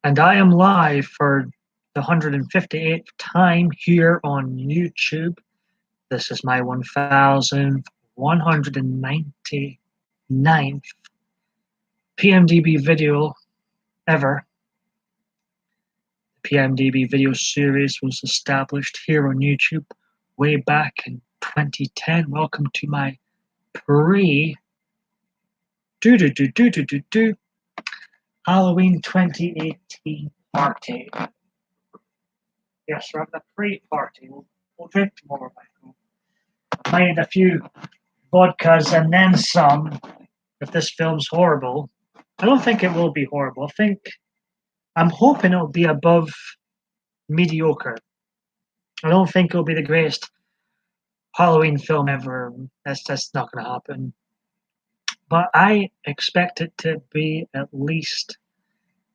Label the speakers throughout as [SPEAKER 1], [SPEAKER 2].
[SPEAKER 1] And I am live for the 158th time here on YouTube. This is my 1199th PMDB video ever. The PMDB video series was established here on YouTube way back in 2010. Welcome to my pre Halloween 2018 party. Yes, we're having a pre-party. We'll drink tomorrow, Michael. Might a few vodkas and then some if this film's horrible. I don't think it will be horrible. I'm hoping it'll be above mediocre. I don't think it'll be the greatest Halloween film ever. That's just not going to happen. But I expect it to be at least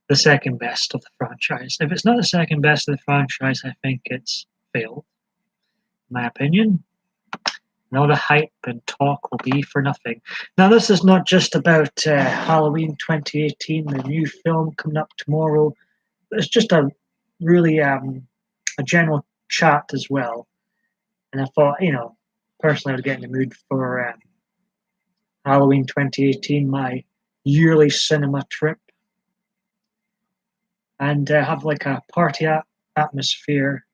[SPEAKER 1] the second best of the franchise. If it's not the second best of the franchise, I think it's failed, in my opinion. And all the hype and talk will be for nothing. Now, this is not just about Halloween 2018, the new film coming up tomorrow. It's just a really a general chat as well. And I thought, personally, I would get in the mood for Halloween 2018, my yearly cinema trip, and have like a party atmosphere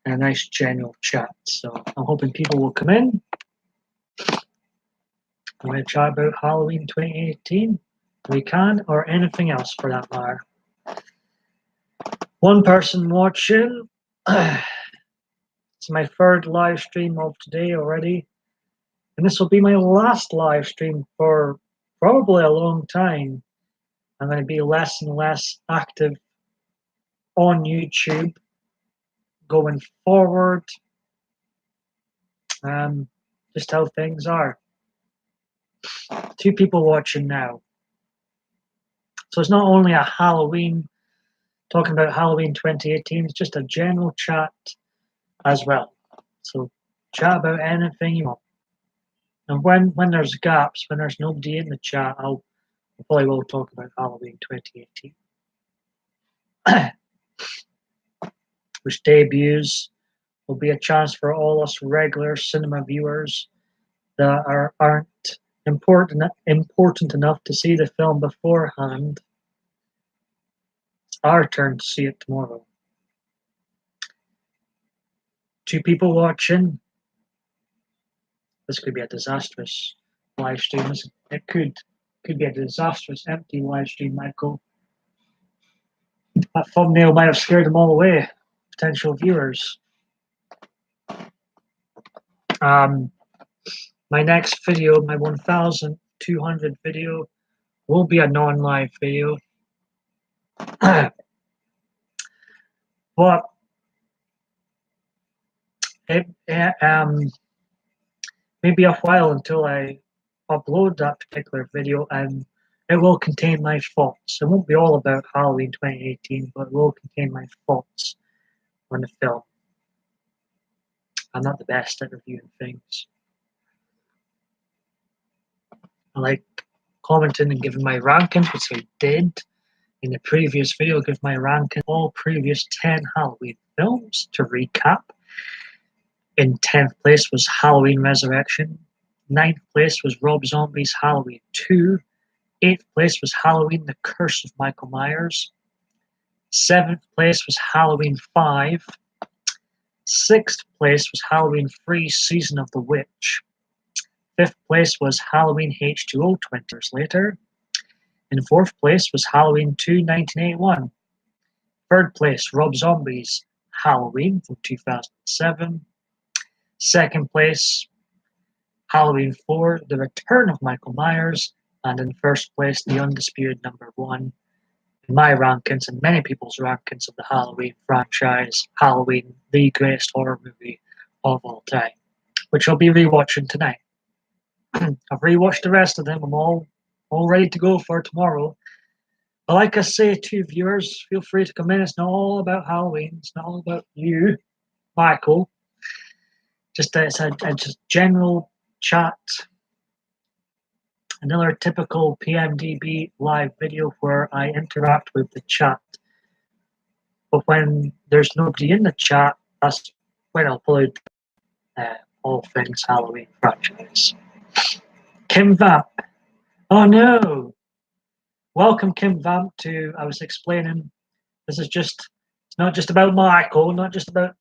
[SPEAKER 1] and a nice general chat. So I'm hoping people will come in. I'm going to chat about Halloween 2018. We can, or anything else for that matter. One person watching. It's my third live stream of today already. And this will be my last live stream for probably a long time. I'm going to be less and less active on YouTube going forward. Just how things are. 2 people watching now. So it's not only a Halloween, talking about Halloween 2018, it's just a general chat as well. So chat about anything you want. And when there's gaps, when there's nobody in the chat, I probably will talk about Halloween 2018. Which debuts will be a chance for all us regular cinema viewers that aren't important enough to see the film beforehand. It's our turn to see it tomorrow. 2 people watching. This could be a disastrous live stream. It could be a disastrous empty live stream, Michael. That thumbnail might have scared them all away, potential viewers. My next video, my 1200 video, will be a non-live video. But it may be a while until I upload that particular video, and it will contain my thoughts. It won't be all about Halloween 2018, but it will contain my thoughts on the film. I'm not the best at reviewing things. I like commenting and giving my rankings, which I did in the previous video. Give my ranking all previous 10 Halloween films to recap. In 10th place was Halloween Resurrection. 9th place was Rob Zombie's Halloween 2. 8th place was Halloween The Curse of Michael Myers. 7th place was Halloween 5. 6th place was Halloween 3 Season of the Witch. 5th place was Halloween H2O 20 years later. In 4th place was Halloween 2 1981. 3rd place, Rob Zombie's Halloween from 2007. 2nd place, Halloween 4 The Return of Michael Myers. And in 1st place, the undisputed number 1 in my rankings and many people's rankings of the Halloween franchise, Halloween, the greatest horror movie of all time, which I'll be rewatching tonight. I've rewatched the rest of them. I'm all ready to go for tomorrow. But like I say to viewers, feel free to come in. It's not all about Halloween. It's not all about you, Michael. It's a just general chat. Another typical PMDB live video where I interact with the chat But when there's nobody in the chat, that's when I'll upload all things Halloween franchise. Kim Vamp. Oh no! Welcome, Kim Vamp, to, I was explaining, this is just, it's not just about Michael, not just about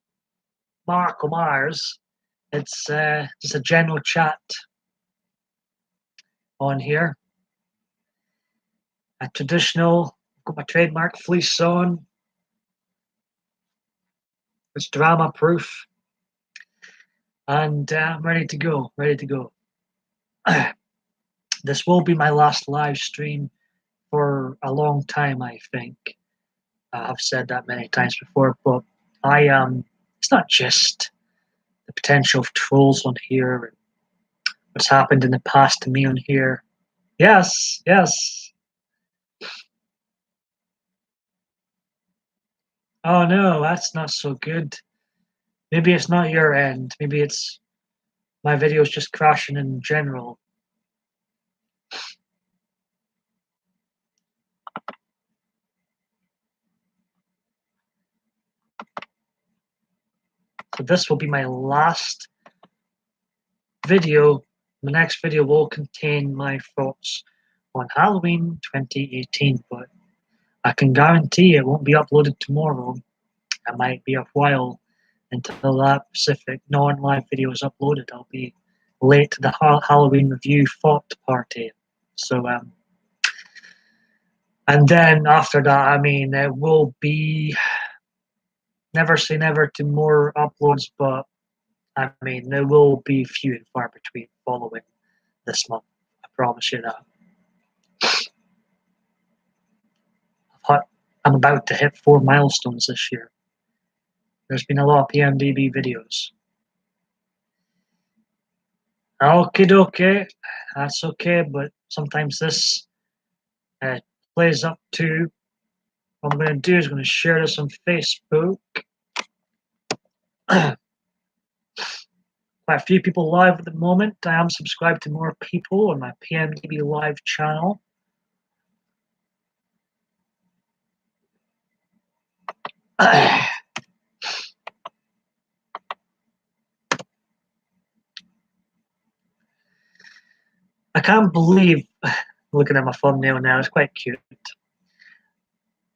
[SPEAKER 1] Michael Myers. It's just a general chat on here. A traditional, got my trademark fleece on. It's drama proof. And I'm ready to go, ready to go. This will be my last live stream for a long time, I think. I've said that many times before, but it's not just the potential of trolls on here and what's happened in the past to me on here. Yes, yes. Oh no, that's not so good. Maybe it's not your end. Maybe it's my video's just crashing in general. So this will be my last video. The next video will contain my thoughts on Halloween 2018, but I can guarantee it won't be uploaded tomorrow. It might be a while until that specific non-live video is uploaded. I'll be late to the Halloween review thought party. So, and then after that, I mean, it will be never say never to more uploads, but I mean, there will be few and far between following this month. I promise you that. I'm about to hit 4 milestones this year. There's been a lot of PMDB videos. Okay, that's okay, but sometimes this plays up to what I'm going to do is going to share this on Facebook. Quite a few people live at the moment. I am subscribed to more people on my PMDB live channel. I can't believe, looking at my thumbnail now, it's quite cute.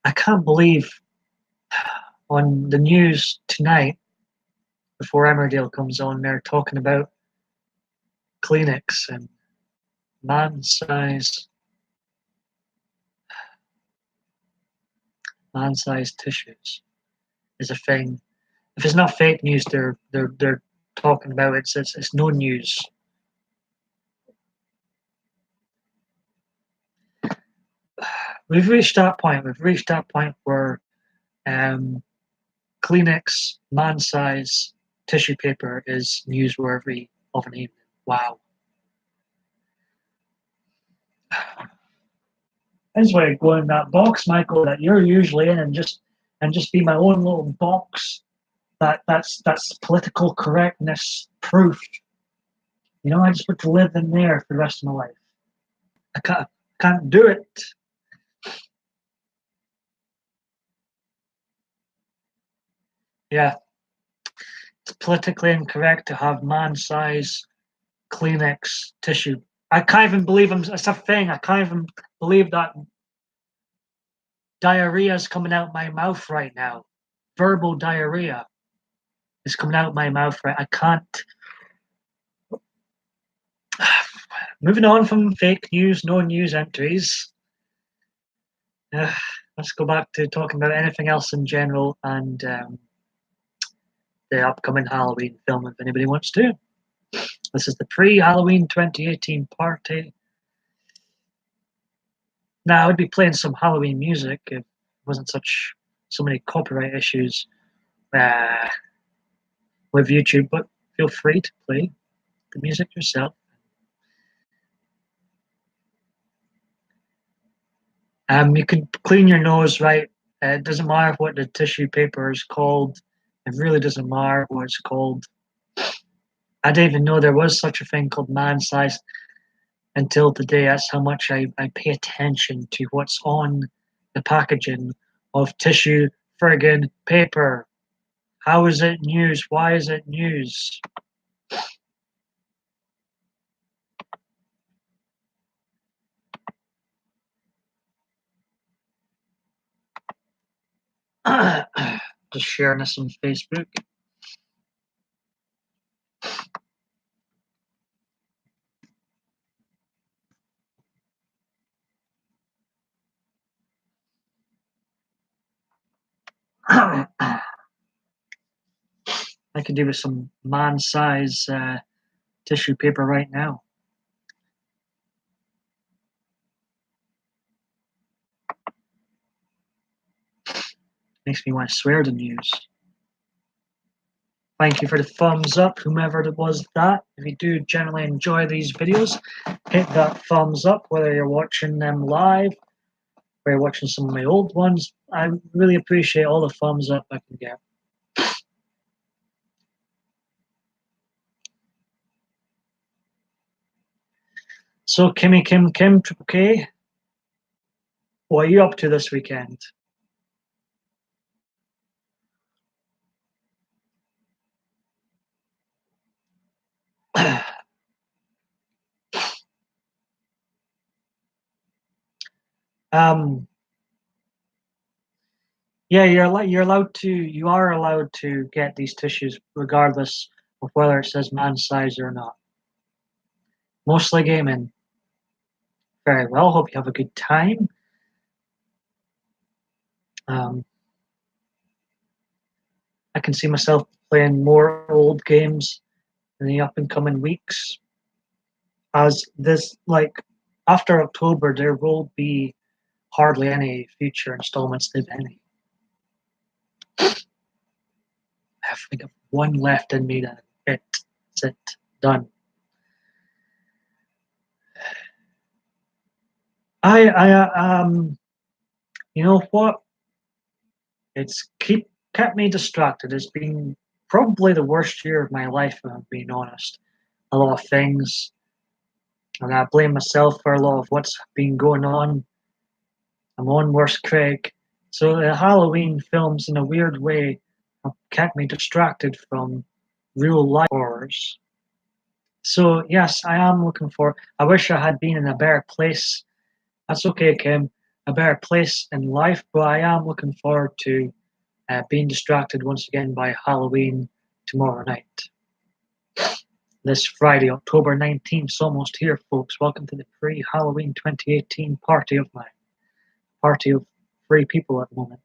[SPEAKER 1] I can't believe on the news tonight, before Emmerdale comes on, they're talking about Kleenex and man-sized tissues is a thing. If it's not fake news, they're talking about it. It's no news. We've reached that point. We've reached that point where Kleenex man-size tissue paper is newsworthy of an evening. Wow. I just want to go in that box, Michael, that you're usually in, and just be my own little box. That's political correctness proof. You know, I just want to live in there for the rest of my life. I can't do it. Yeah, it's politically incorrect to have man-size Kleenex tissue. I can't even believe it's a thing. I can't even believe that diarrhea is coming out my mouth right now. Verbal diarrhea is coming out my mouth right. I can't. Moving on from fake news, no news entries. Let's go back to talking about anything else in general and the upcoming Halloween film if anybody wants to. This is the pre-Halloween 2018 party. Now, I would be playing some Halloween music if it wasn't so many copyright issues with YouTube, but feel free to play the music yourself. You can clean your nose, right? It doesn't matter what the tissue paper is called. It really doesn't matter what it's called. I didn't even know there was such a thing called man-sized until today. That's how much I pay attention to what's on the packaging of tissue friggin' paper. How is it news? Why is it news? Just sharing this on Facebook. I could do with some man-size tissue paper right now. Makes me want to swear the news. Thank you for the thumbs up, whomever it was that. If you do generally enjoy these videos, hit that thumbs up, whether you're watching them live or you're watching some of my old ones. I really appreciate all the thumbs up I can get. So, Kimmy Kim Kim, Triple K, what are you up to this weekend? um, yeah, you are allowed to get these tissues regardless of whether it says man size or not. Mostly gaming. Very well. Hope you have a good time. Um, I can see myself playing more old games in the up and coming weeks. As this, like, after October, there will be hardly any future installments, if any. I think I've one left in me that that's it, done. You know what? It's kept me distracted. It's been probably the worst year of my life, if I'm being honest. A lot of things, and I blame myself for a lot of what's been going on. I'm on worst critic. So the Halloween films, in a weird way, have kept me distracted from real life horrors. So yes, I am looking for. I wish I had been in a better place. That's okay, Kim. A better place in life, but I am looking forward to being distracted once again by Halloween tomorrow night. This Friday, October 19th, is almost here, folks. Welcome to the pre-Halloween 2018 party of mine. Party of 3 people at the moment.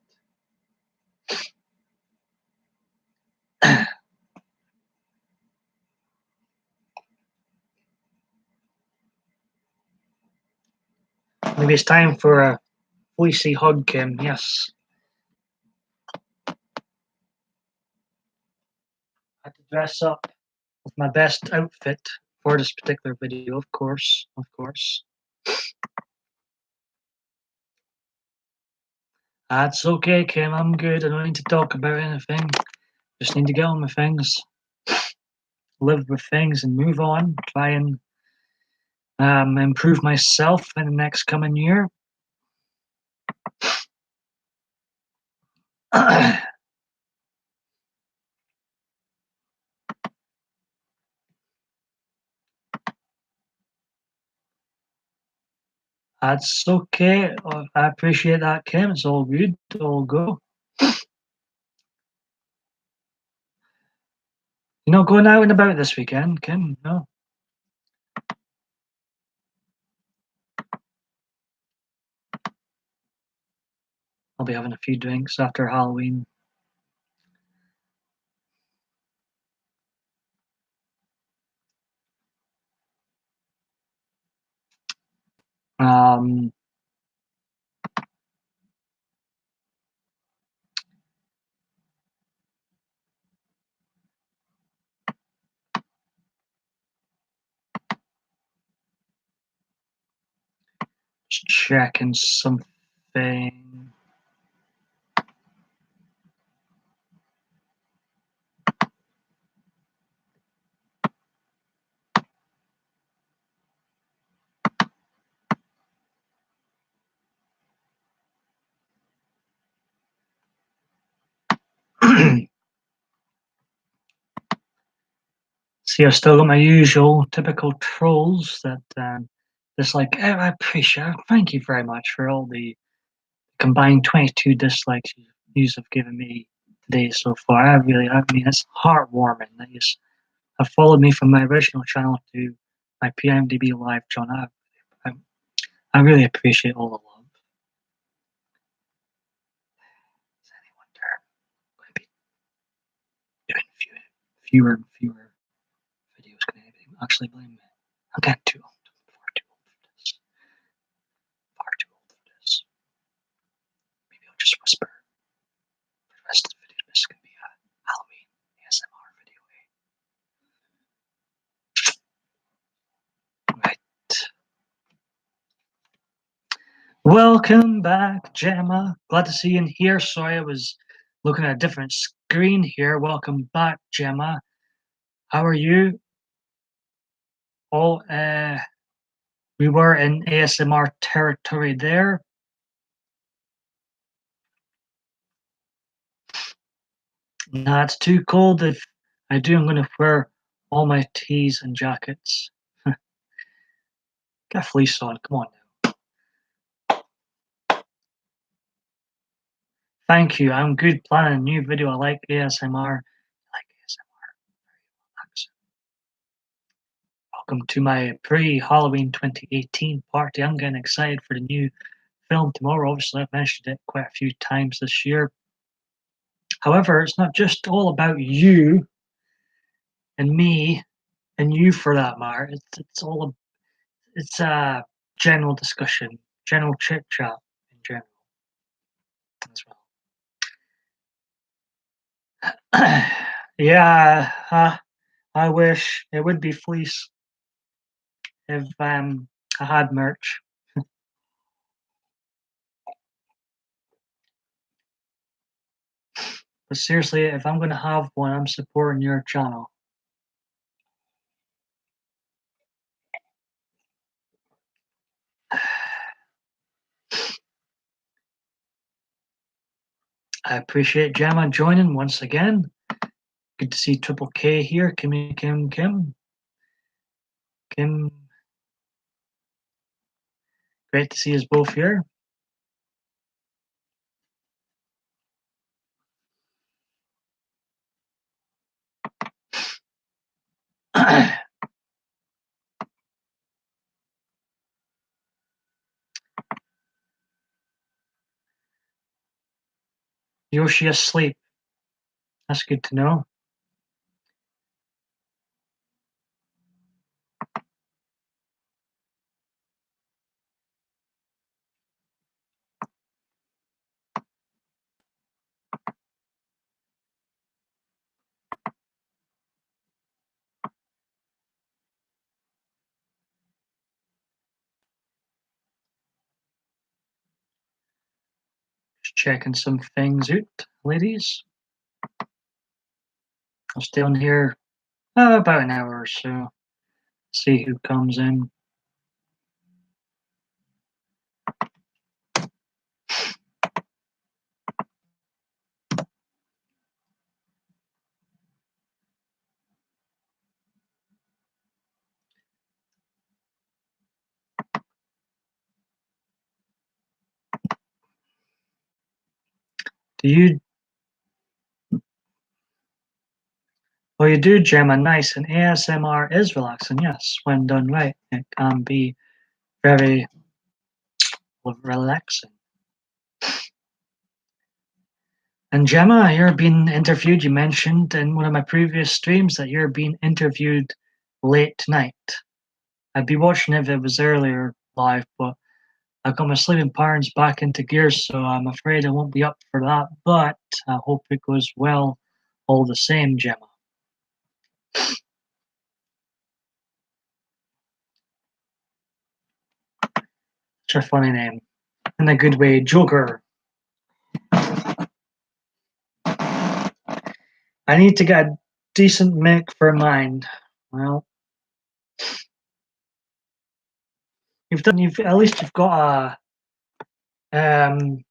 [SPEAKER 1] Maybe it's time for a fleecy hug, Kim. Yes. I had to dress up with my best outfit for this particular video, of course. Of course. That's okay, Kim. I'm good. I don't need to talk about anything. Just need to get on with things, live with things, and move on. Try and improve myself in the next coming year. That's okay. I appreciate that, Kim. It's all good. All go. You're not going out and about this weekend, Kim? No. I'll be having a few drinks after Halloween. Um, just checking something. See, I've still got my usual typical trolls that dislike. I appreciate. Thank you very much for all the combined 22 dislikes you have given me today so far. I mean, it's heartwarming that you have followed me from my original channel to my PMDB live channel. I, I really appreciate all the love. Is anyone there going to be doing fewer and fewer videos? Can anybody actually blame me? I'm getting too old. Far too old for this. Far too old for this. Maybe I'll just whisper for the rest of the video. This is going to be a Halloween ASMR video. Right. Welcome back, Gemma. Glad to see you in here. Sorry, I was looking at a different screen here. Welcome back, Gemma. How are you? Oh, we were in ASMR territory there. Nah, it's too cold. If I do, I'm going to wear all my tees and jackets. Get a fleece on. Come on now. Thank you. I'm good planning a new video. I like ASMR. Welcome to my pre-Halloween 2018 party. I'm getting excited for the new film tomorrow. Obviously, I've mentioned it quite a few times this year. However, it's not just all about you and me and you for that matter. It's a general discussion, general chit chat in general as well. Yeah, I wish it would be fleece if I had merch. But seriously, if I'm going to have one, I'm supporting your channel. I appreciate Gemma joining once again. Good to see Triple K here. Kim. Great to see us both here. Yoshi asleep. That's good to know. Just checking some things out, ladies. I'll stay on here about an hour or so. See who comes in. Do you? Well, you do, Gemma. Nice. And ASMR is relaxing. Yes, when done right, it can be very relaxing. And Gemma, you're being interviewed. You mentioned in one of my previous streams that you're being interviewed late tonight. I'd be watching if it was earlier live, but I've got my sleeping patterns back into gear, so I'm afraid I won't be up for that. But I hope it goes well all the same, Gemma. It's a funny name. In a good way, Joker. I need to get a decent mic for mine. Well, you've at least you've got you've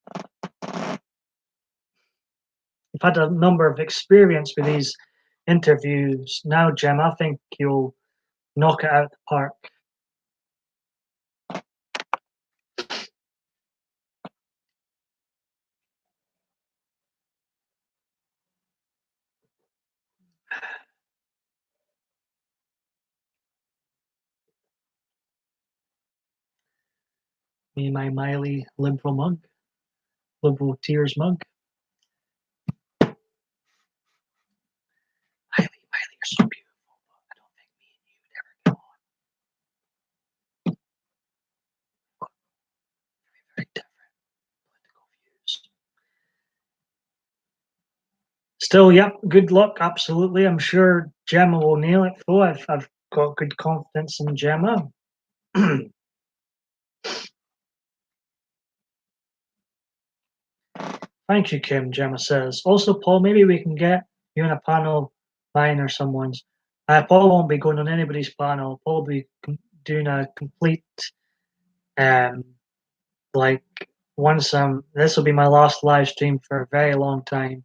[SPEAKER 1] had a number of experience with these interviews now, Jim. I think you'll knock it out the park. Me, my Miley liberal mug, liberal tears mug. Miley, you're so beautiful. I don't think me and you would ever get on. Very different political views. Still, yep, good luck, absolutely. I'm sure Gemma will nail it, though. I've got good confidence in Gemma. Thank you, Kim, Gemma says. Also, Paul, maybe we can get you on a panel, mine or someone's. Paul won't be going on anybody's panel. Paul will be doing a complete, um, like, this will be my last live stream for a very long time.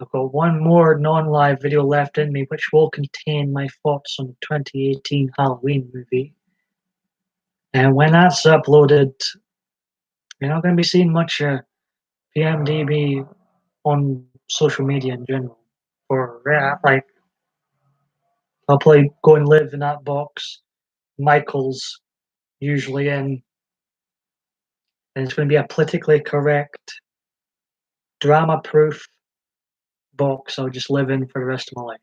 [SPEAKER 1] I've got one more non-live video left in me, which will contain my thoughts on the 2018 Halloween movie. And when that's uploaded, you're not going to be seeing much PMDB on social media in general. Or like, I'll probably go and live in that box. Michael's usually in, and it's going to be a politically correct, drama-proof box I'll just live in for the rest of my life.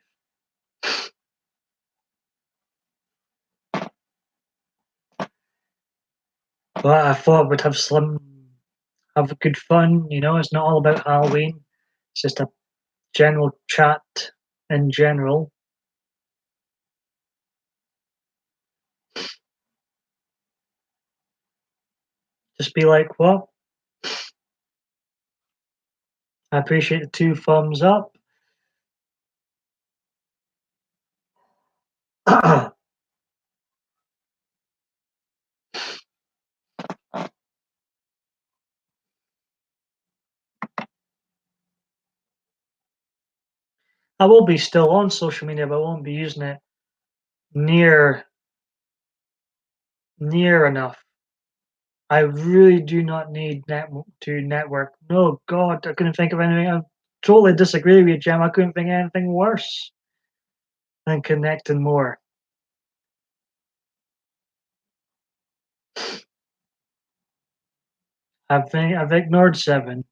[SPEAKER 1] But I thought we'd have good fun. You know, it's not all about Halloween. It's just a general chat in general. Just be like, what? I appreciate the 2 thumbs up. I will be still on social media, but I won't be using it near enough. I really do not need to network. No, God, I couldn't think of anything. I totally disagree with you, Jim. I couldn't think of anything worse than connecting more. I've ignored 7.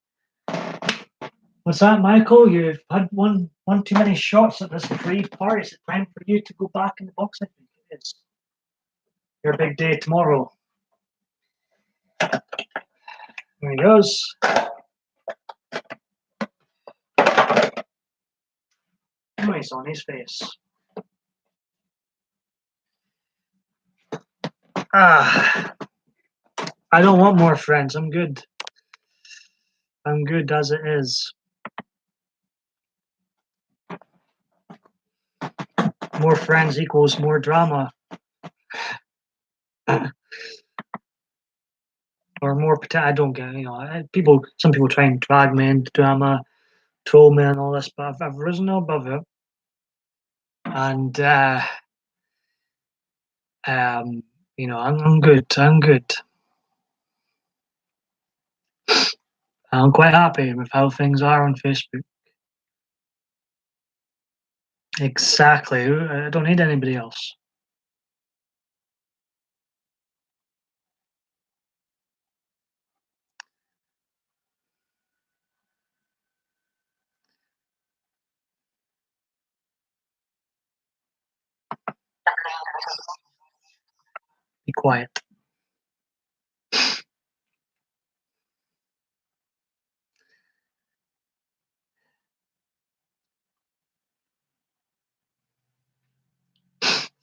[SPEAKER 1] What's that, Michael? You've had one too many shots at this free party. Is it time for you to go back in the box? I think it is. Your big day tomorrow. There he goes. Oh, he's on his face. I don't want more friends. I'm good. I'm good as it is. More friends equals more drama. Or more potential. I don't get, some people try and drag me into drama, troll me and all this, but I've risen above it. And, I'm good. I'm good. I'm quite happy with how things are on Facebook. Exactly. I don't need anybody else. Be quiet.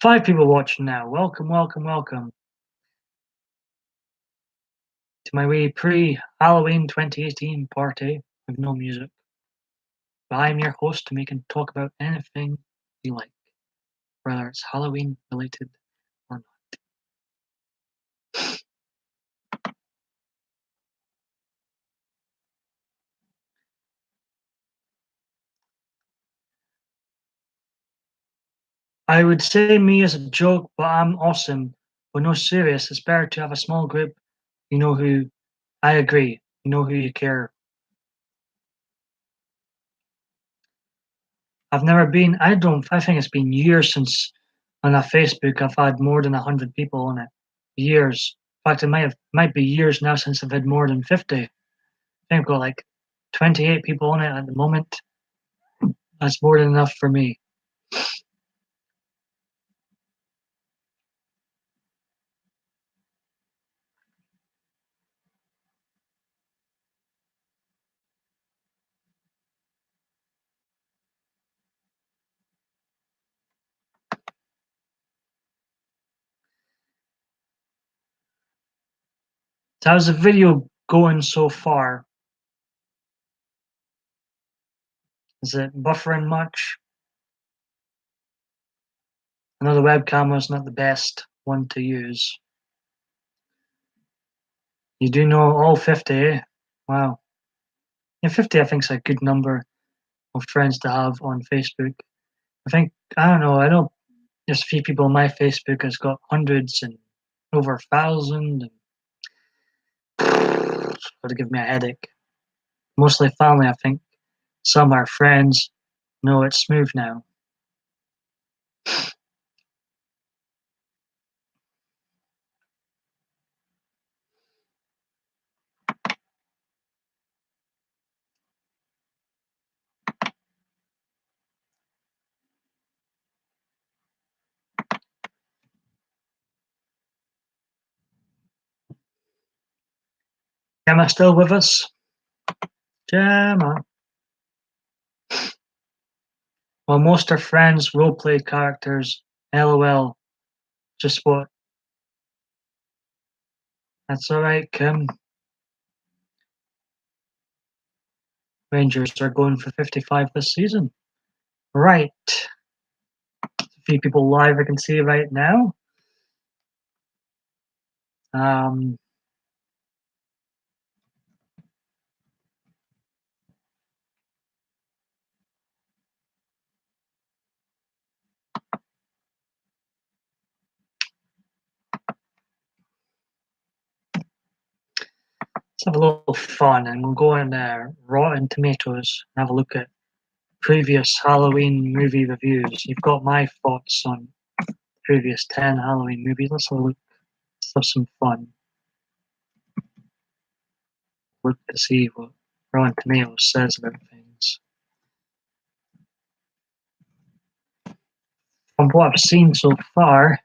[SPEAKER 1] Five people watching now. Welcome, welcome, welcome to my wee pre-Halloween 2018 party with no music. But I'm your host to make and talk about anything you like, whether it's Halloween related or not. I would say me as a joke, but I'm awesome. But no, serious. It's better to have a small group. You know who. I agree. You know who you care. I've never been. I don't. I think it's been years since on a Facebook I've had more than 100 people on it. Years. In fact, might be years now since I've had more than 50. I think I've got like 28 people on it at the moment. That's more than enough for me. So how's the video going so far? Is it buffering much? I know the webcam was not the best one to use. You do know all 50, eh? Wow. Yeah, 50 I think is a good number of friends to have on Facebook. I don't know, I know there's a few people on my Facebook that's got hundreds and over 1,000 and to give me a headache. Mostly family, I think. Some are friends. No, it's smooth now. Gemma still with us? Gemma. Well, most are friends, roleplay characters. LOL. Just what? That's alright, Kim. Rangers are going for 55 this season. Right. A few people live I can see right now. Um, let's have a little fun and we'll go on Rotten Tomatoes and have a look at previous Halloween movie reviews. You've got my thoughts on previous 10 Halloween movies. Let's have a look. Let's have some fun. Look to see what Rotten Tomatoes says about things. From what I've seen so far,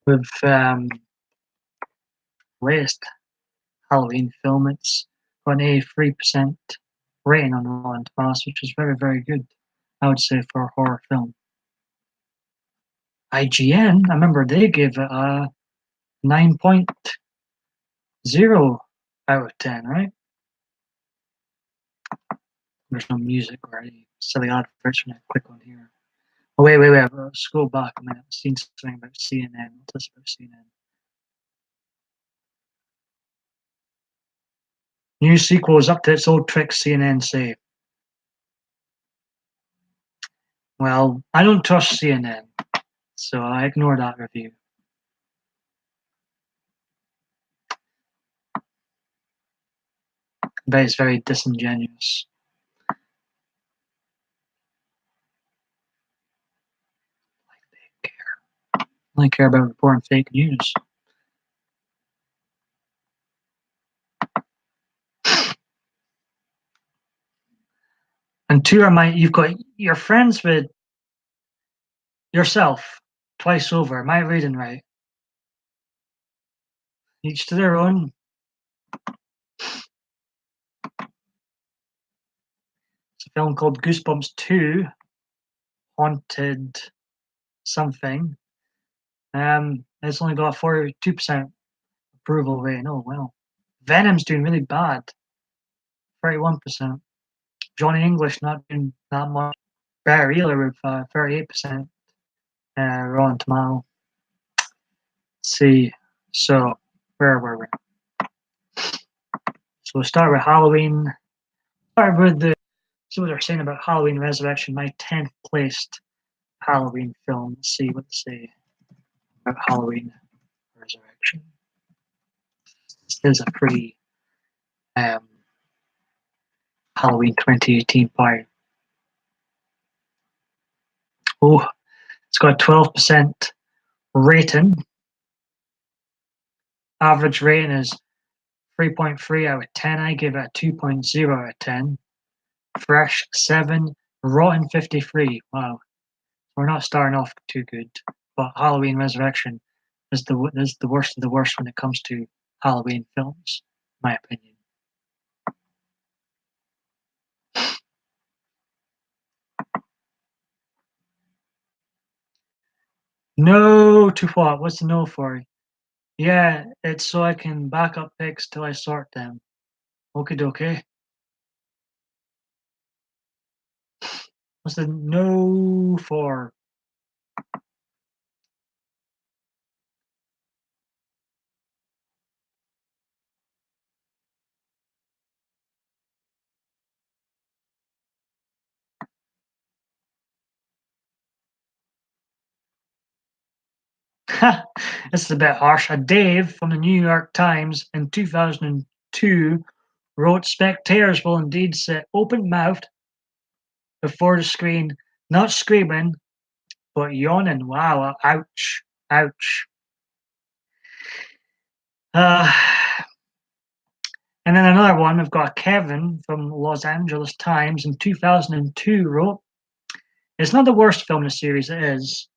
[SPEAKER 1] with latest Halloween film, it's got an 83% rating on Rotten Tomatoes, which is very, very good, I would say, for a horror film. IGN, I remember they gave it a 9.0 out of 10, right? There's no music or any silly adverts when I click on here. Oh, wait. Scroll back a minute. I've seen something about CNN. What's this about CNN? New sequel is up to its old tricks, CNN say. Well, I don't trust CNN, so I ignore that review. But it's very disingenuous. I only care about reporting fake news. And two you've got your friends with yourself twice over. Am I reading right? Each to their own. It's a film called Goosebumps 2, Haunted something. It's only got a 42% approval rating. Oh well. Venom's doing really bad. 31%. Johnny English not doing that much better either with 38% Rotten Tomato. Let's see. So where were we? So we'll start with Halloween. Start with the see what they're saying about Halloween Resurrection, my 10th placed Halloween film. Let's see what they say about Halloween Resurrection. This is a pretty um, Halloween 2018 part. Oh, it's got a 12% rating. Average rating is 3.3 out of 10. I give it a 2.0 out of 10. Fresh 7. Rotten 53. Wow. We're not starting off too good. But Halloween Resurrection is the worst of the worst when it comes to Halloween films, in my opinion. No to what? What's the no for? Yeah, it's so I can back up pics till I sort them. Okay, dokie. What's the no for? This is a bit harsh. A Dave from the New York Times in 2002 wrote, "Spectators will indeed sit open-mouthed before the screen, not screaming, but yawning." Wow, ouch, ouch. Uh, and then another one, we've got Kevin from Los Angeles Times in 2002 wrote, "It's not the worst film in the series, it is.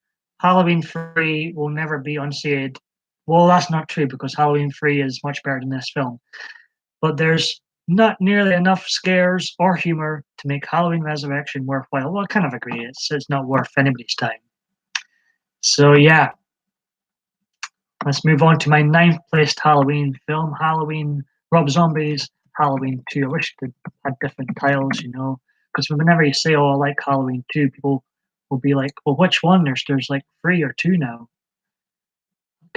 [SPEAKER 1] Halloween 3 will never be unsaid." Well, that's not true because Halloween 3 is much better than this film. But there's not nearly enough scares or humor to make Halloween Resurrection worthwhile. Well, I kind of agree. It's not worth anybody's time. So yeah, let's move on to my ninth placed Halloween film, Halloween Rob Zombie's Halloween 2. I wish they had different titles, because whenever you say, "Oh, I like Halloween 2," people will be like, "Well, which one?" There's like 3 or 2 now.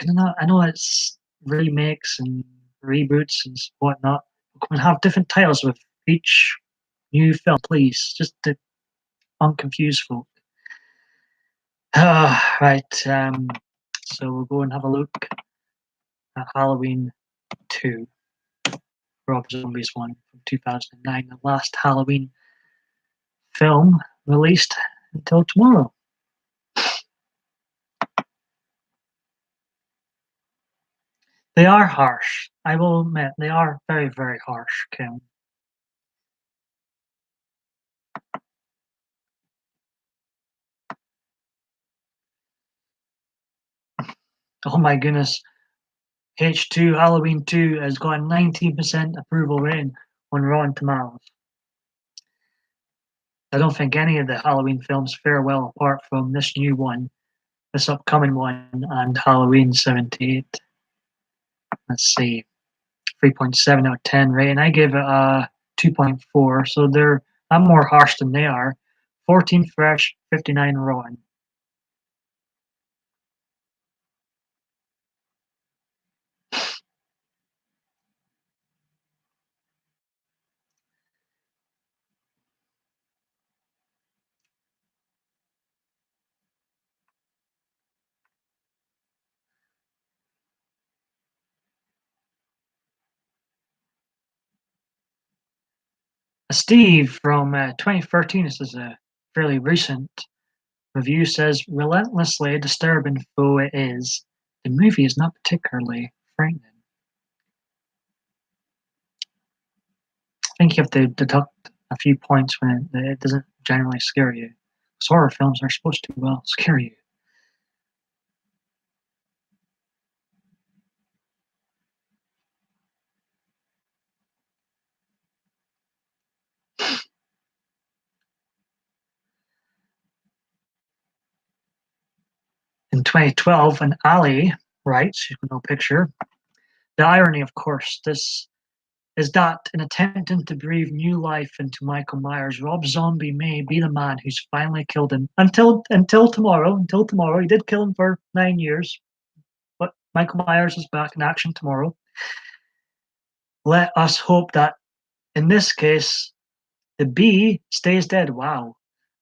[SPEAKER 1] I know it's remakes and reboots and whatnot. Come and have different titles with each new film, please, just to unconfuse folk. Right, so we'll go and have a look at Halloween 2, Rob Zombie's one from 2009, the last Halloween film released until tomorrow. They are harsh. I will admit, they are very, very harsh, Kim. Oh my goodness. H2 Halloween 2 has got a 19% approval rating on Rotten Tomatoes. I don't think any of the Halloween films fare well apart from this new one, this upcoming one, and Halloween 78. Let's see, 3.7 out of 10 rating. I gave it a 2.4, so I'm more harsh than they are. 14 fresh, 59 rotten. Steve from 2013, this is a fairly recent review, says, "Relentlessly disturbing though it is, the movie is not particularly frightening." I think you have to deduct a few points when it doesn't generally scare you. 'Cause horror films are supposed to, well, scare you. In 2012, an Ali writes, no picture, "The irony, of course, this is that in attempting to breathe new life into Michael Myers, Rob Zombie may be the man who's finally killed him. Until tomorrow, he did kill him for 9 years, but Michael Myers is back in action tomorrow. Let us hope that in this case, the bee stays dead." Wow.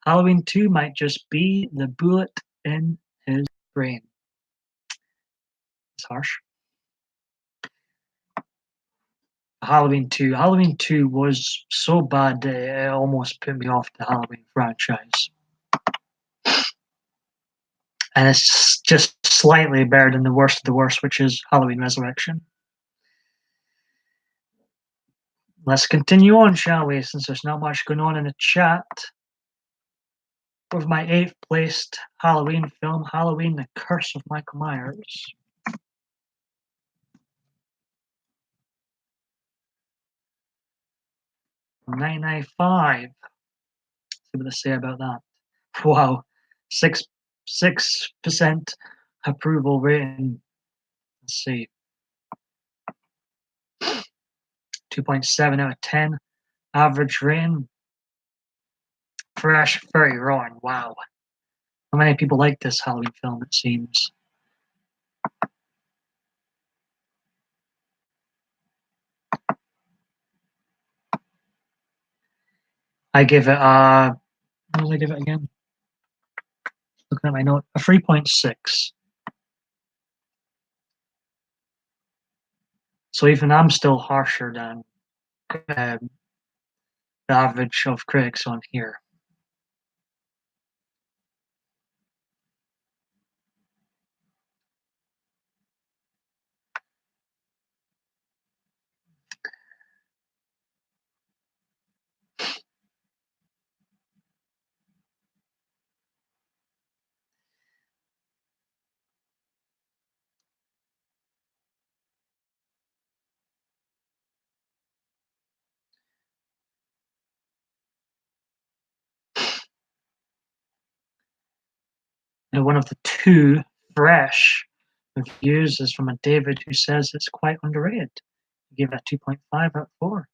[SPEAKER 1] Halloween 2 might just be the bullet in his brain. It's harsh. Halloween 2. Halloween 2 was so bad that it almost put me off the Halloween franchise. And it's just slightly better than the worst of the worst, which is Halloween Resurrection. Let's continue on, shall we, since there's not much going on in the chat. With my 8th placed Halloween film, Halloween, The Curse of Michael Myers. $9.95. See what they say about that. Wow, 6% approval rating. Let's see, 2.7 out of 10. Average rating. Fresh, very raw. Wow, how many people like this Halloween film? It seems. I give it a. What did I give it again? Looking at my note, a 3.6. So even I'm still harsher than the average of critics on here. And one of the two fresh reviews is from a David who says it's quite underrated. He gave it a 2.5 out of 4.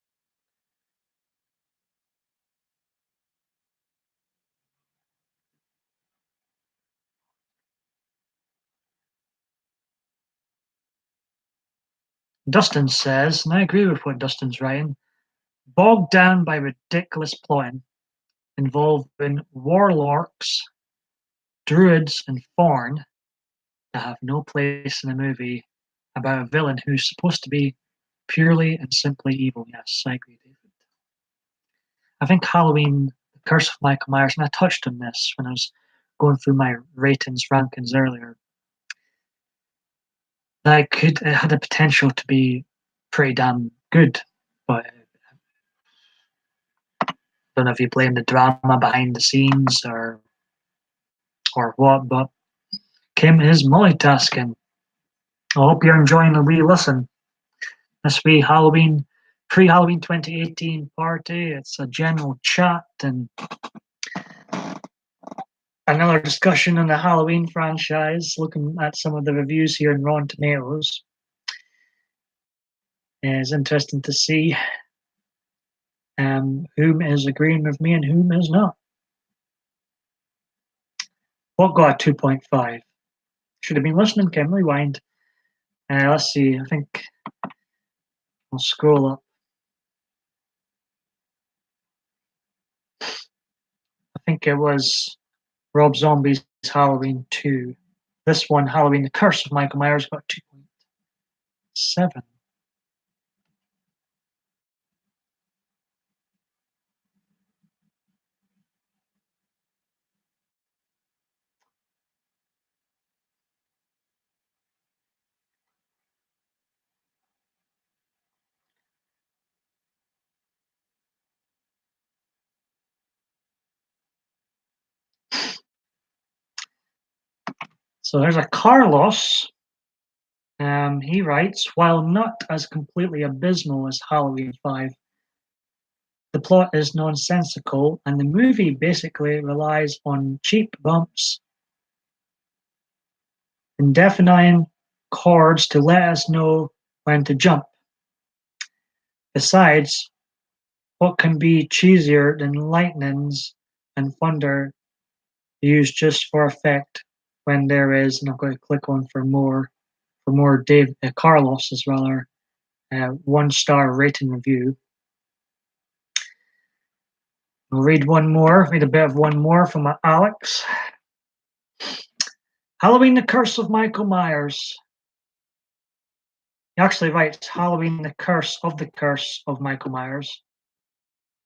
[SPEAKER 1] Dustin says, and I agree with what Dustin's writing, bogged down by ridiculous plotting involving warlocks, druids, and Thorn that have no place in a movie about a villain who's supposed to be purely and simply evil. Yes, I agree, David. I think Halloween, The Curse of Michael Myers, and I touched on this when I was going through my ratings rankings earlier. It had the potential to be pretty damn good, but I don't know if you blame the drama behind the scenes or what, but Kim is multitasking. I hope you're enjoying the wee listen. This wee Halloween, pre-Halloween 2018 party. It's a general chat and another discussion on the Halloween franchise, looking at some of the reviews here in Rotten Tomatoes. It's interesting to see whom is agreeing with me and whom is not. What got a 2.5? Should have been listening, Kim. Rewind. Let's see. I think I'll scroll up. I think it was Rob Zombie's Halloween 2. This one, Halloween, The Curse of Michael Myers, got 2.7. So there's a Carlos. He writes, while not as completely abysmal as Halloween 5, the plot is nonsensical, and the movie basically relies on cheap bumps and deafening chords to let us know when to jump. Besides, what can be cheesier than lightnings and thunder used just for effect when there is, and I'm going to click on for more Dave Carlos's rather 1-star rating review. I'll read a bit of one more from Alex. Halloween, the Curse of Michael Myers. He actually writes Halloween, the Curse of Michael Myers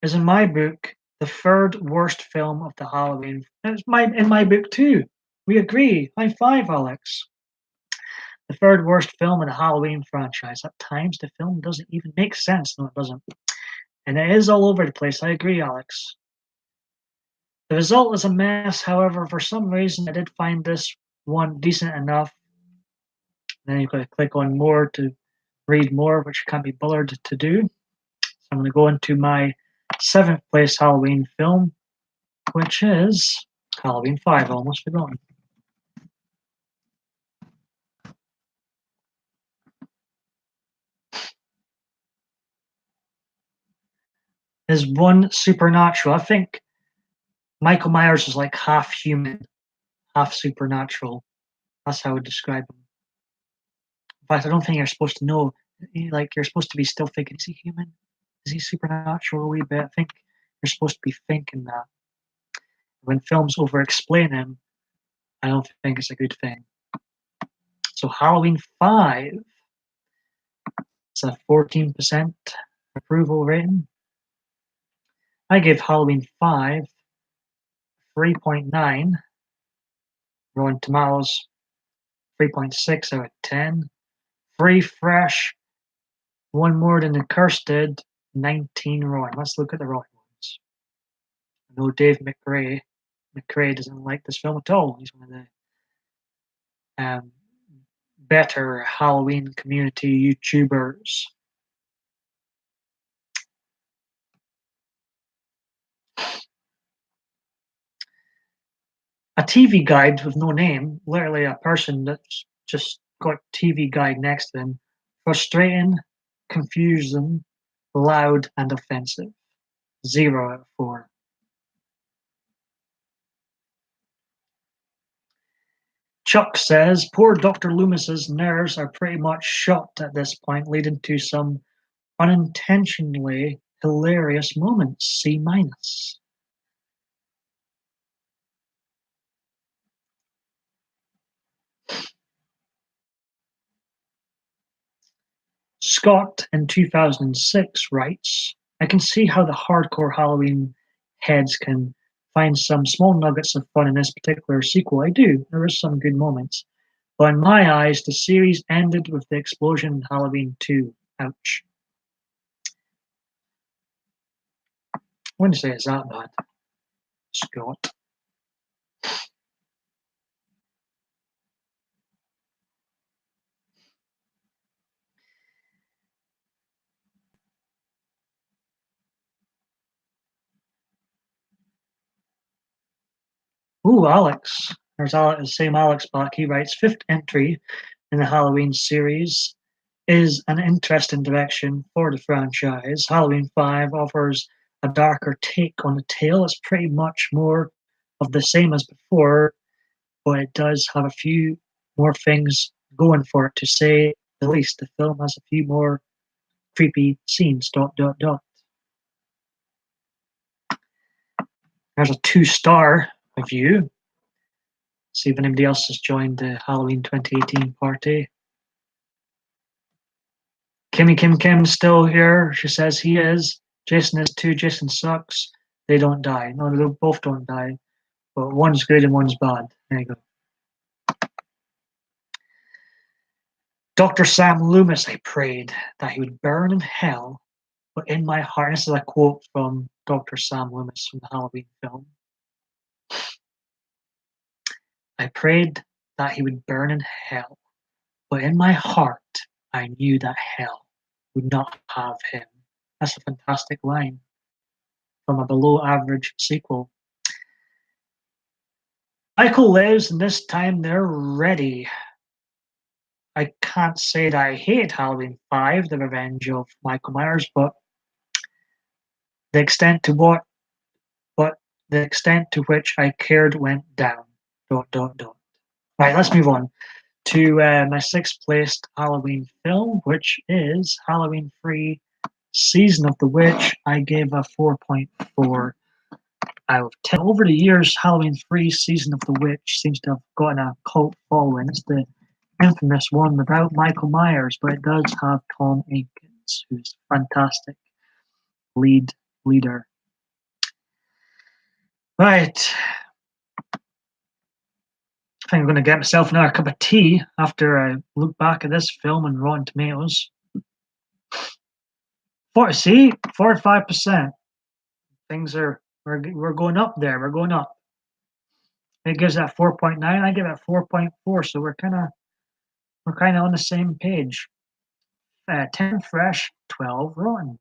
[SPEAKER 1] is in my book the third worst film of the Halloween. And it's in my book too. We agree. High five, Alex. The third worst film in the Halloween franchise. At times, the film doesn't even make sense. No, it doesn't. And it is all over the place. I agree, Alex. The result is a mess. However, for some reason, I did find this one decent enough. Then you've got to click on more to read more, which can't be bothered to do. So I'm going to go into my 7th place Halloween film, which is Halloween 5. Almost forgotten. Is one supernatural. I think Michael Myers is like half human, half supernatural. That's how I would describe him. In fact, I don't think you're supposed to know. Like, you're supposed to be still thinking, is he human? Is he supernatural a wee bit? I think you're supposed to be thinking that. When films over-explain him, I don't think it's a good thing. So Halloween 5, it's a 14% approval rating. I give Halloween 5 3.9. Rotten Tomatoes 3.6 out of 10. Free Fresh, one more than The Curse did, 19 Rotten. Let's look at the Rotten ones. I know Dave McRae doesn't like this film at all. He's one of the better Halloween community YouTubers. A TV guide with no name, literally a person that's just got TV guide next to them. Frustrating, confusing, loud, and offensive. 0 out of 4. Chuck says, poor Dr. Loomis's nerves are pretty much shot at this point, leading to some unintentionally hilarious moments. C-. Scott in 2006 writes, I can see how the hardcore Halloween heads can find some small nuggets of fun in this particular sequel. I do. There is some good moments. But in my eyes, the series ended with the explosion in Halloween 2. Ouch. I wouldn't say it's that bad, Scott. Ooh, Alex. There's Alex, the same Alex back. He writes, fifth entry in the Halloween series is an interesting direction for the franchise. Halloween 5 offers a darker take on the tale. It's pretty much more of the same as before, but it does have a few more things going for it, to say the least. The film has a few more creepy scenes. ... There's a 2-star review. See if anybody else has joined the Halloween 2018 party. Kim's still here. She says he is. Jason is too. Jason sucks. They don't die. No, they both don't die. But one's good and one's bad. There you go. Dr. Sam Loomis, I prayed that he would burn in hell, but in my heart, this is a quote from Dr. Sam Loomis from the Halloween film. I prayed that he would burn in hell, but in my heart, I knew that hell would not have him. That's a fantastic line from a below-average sequel. Michael lives, and this time they're ready. I can't say that I hate Halloween 5, The Revenge of Michael Myers, but the extent to which I cared went down. ... Right, let's move on to my 6th placed Halloween film, which is Halloween 3, Season of the Witch. I gave a 4.4. out of 10. Over the years, Halloween 3 Season of the Witch seems to have gotten a cult following. It's the infamous one without Michael Myers, but it does have Tom Atkins, who's fantastic leader. Right. I think I'm going to get myself another cup of tea after I look back at this film on Rotten Tomatoes. 45%. We're going up there. We're going up. It gives that 4.9. I give it 4.4. So we're kind of on the same page. 10 fresh, 12 rotten.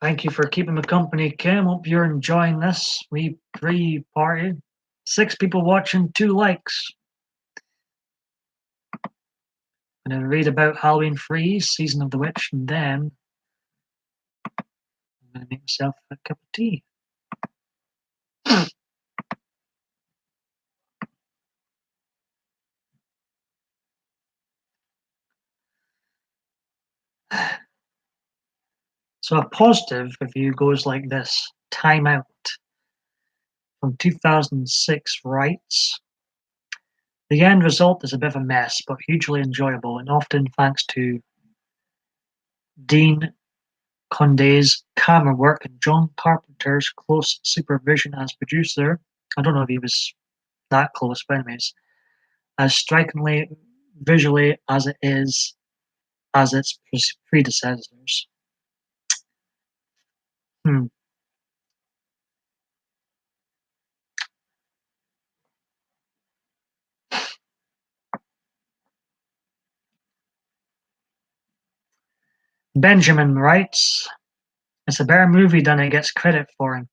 [SPEAKER 1] Thank you for keeping me company, Kim. Hope you're enjoying this. We pre-party. 6 people watching, 2 likes. I'm going to read about Halloween 3, Season of the Witch, and then I'm going to make myself a cup of tea. So a positive review goes like this. Time Out from 2006 writes, the end result is a bit of a mess, but hugely enjoyable, and often thanks to Dean Condé's camera work and John Carpenter's close supervision as producer. I don't know if he was that close, but anyways, as strikingly visually as it is as its predecessors. Benjamin writes, it's a better movie than it gets credit for and